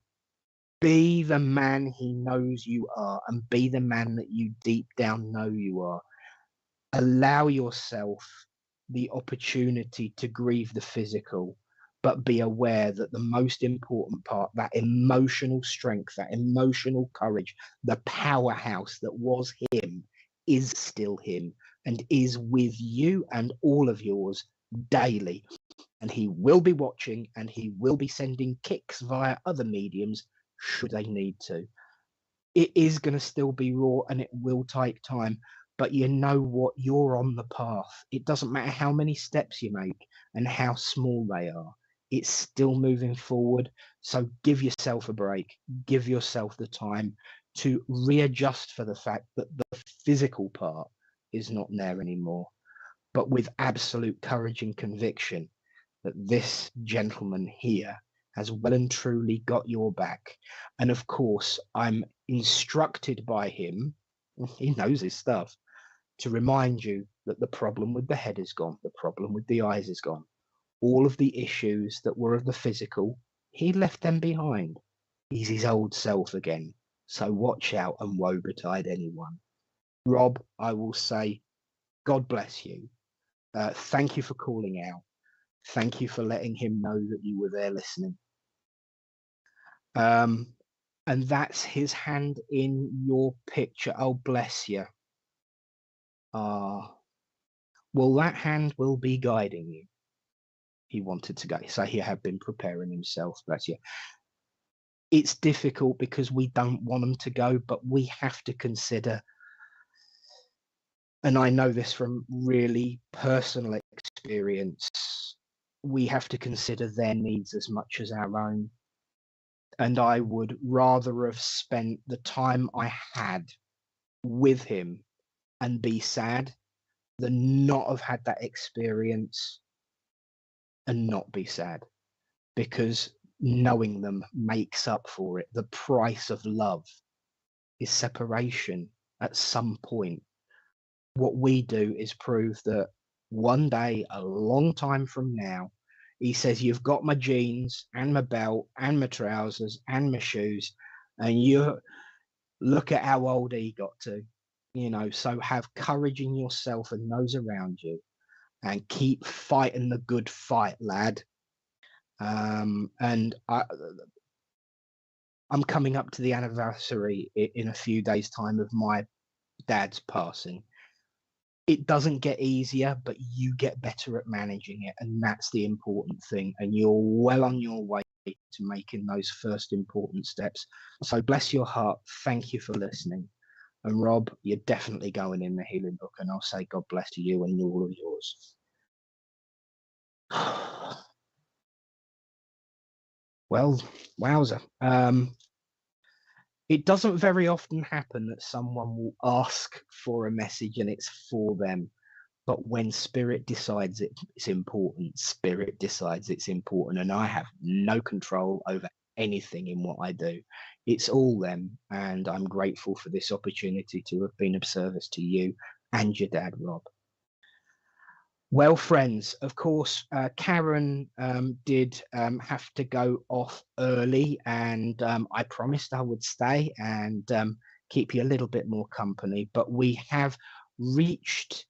be the man he knows you are, and be the man that you deep down know you are. Allow yourself the opportunity to grieve the physical, but be aware that the most important part, that emotional strength, that emotional courage, the powerhouse that was him, is still him and is with you and all of yours daily. And he will be watching, and he will be sending kicks via other mediums should they need to. It is going to still be raw, and it will take time, but you know what? You're on the path. It doesn't matter how many steps you make and how small they are. It's still moving forward. So give yourself a break. Give yourself the time to readjust for the fact that the physical part is not there anymore, but with absolute courage and conviction that this gentleman here has well and truly got your back. And of course, I'm instructed by him, he knows his stuff, to remind you that the problem with the head is gone, the problem with the eyes is gone. All of the issues that were of the physical, he left them behind. He's his old self again. So watch out and woe betide anyone. Rob, I will say, God bless you. Thank you for calling out. Thank you for letting him know that you were there listening. And that's his hand in your picture. Oh, bless you. Well, that hand will be guiding you. He wanted to go. So he had been preparing himself. Bless you. It's difficult because we don't want them to go, but we have to consider, and I know this from really personal experience, we have to consider their needs as much as our own. And I would rather have spent the time I had with him and be sad than not have had that experience and not be sad, because knowing them makes up for it. The price of love is separation at some point. What we do is prove that one day, a long time from now, he says, you've got my jeans and my belt and my trousers and my shoes, and you look at how old he got to, you know. So have courage in yourself and those around you, and keep fighting the good fight, lad. And I'm coming up to the anniversary in a few days' time of my dad's passing. It doesn't get easier, but you get better at managing it, and that's the important thing. And you're well on your way to making those first important steps. So bless your heart. Thank you for listening. And Rob, you're definitely going in the healing book, and I'll say God bless to you and all of yours. Well, wowzer. It doesn't very often happen that someone will ask for a message and it's for them. But when spirit decides it's important, spirit decides it's important. And I have no control over anything in what I do. It's all them. And I'm grateful for this opportunity to have been of service to you and your dad, Rob. Well, friends, of course, Karen did have to go off early, and I promised I would stay and keep you a little bit more company. But we have reached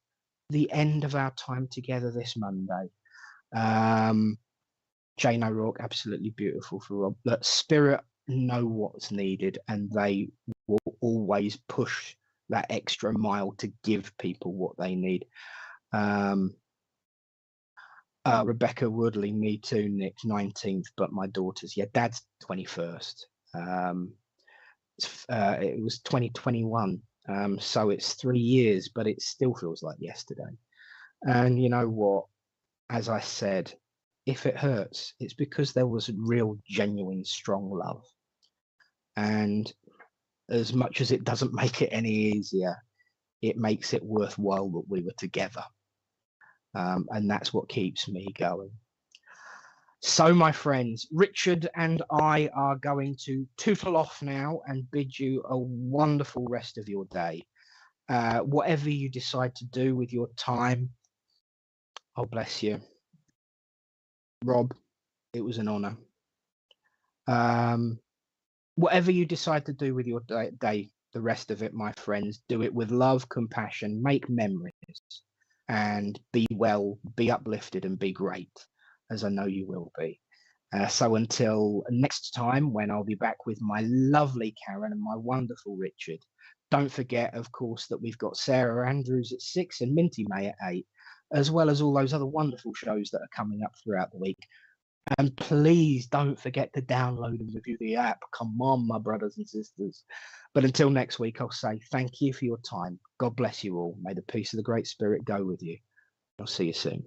the end of our time together this Monday. Jane O'Rourke, absolutely beautiful for Rob. That spirit know what's needed, and they will always push that extra mile to give people what they need. Rebecca Woodley, me too, Nick, 19th, but my daughter's, Dad's 21st. It was 2021, so it's 3 years, but it still feels like yesterday. And you know what? As I said, if it hurts, it's because there was real, genuine, strong love. And as much as it doesn't make it any easier, it makes it worthwhile that we were together. And that's what keeps me going. So, my friends, Richard and I are going to tootle off now and bid you a wonderful rest of your day. Whatever you decide to do with your time, oh, bless you. Rob, it was an honor. Whatever you decide to do with your day, the rest of it, my friends, do it with love, compassion, make memories, and be well, be uplifted, and be great, as I know you will be. So until next time, when I'll be back with my lovely Karen and my wonderful Richard, don't forget, of course, that we've got Sarah Andrews at 6 and Minty May at 8, as well as all those other wonderful shows that are coming up throughout the week. And please don't forget to download and review the app. Come on, my brothers and sisters. But until next week, I'll say thank you for your time. God bless you all. May the peace of the Great Spirit go with you. I'll see you soon.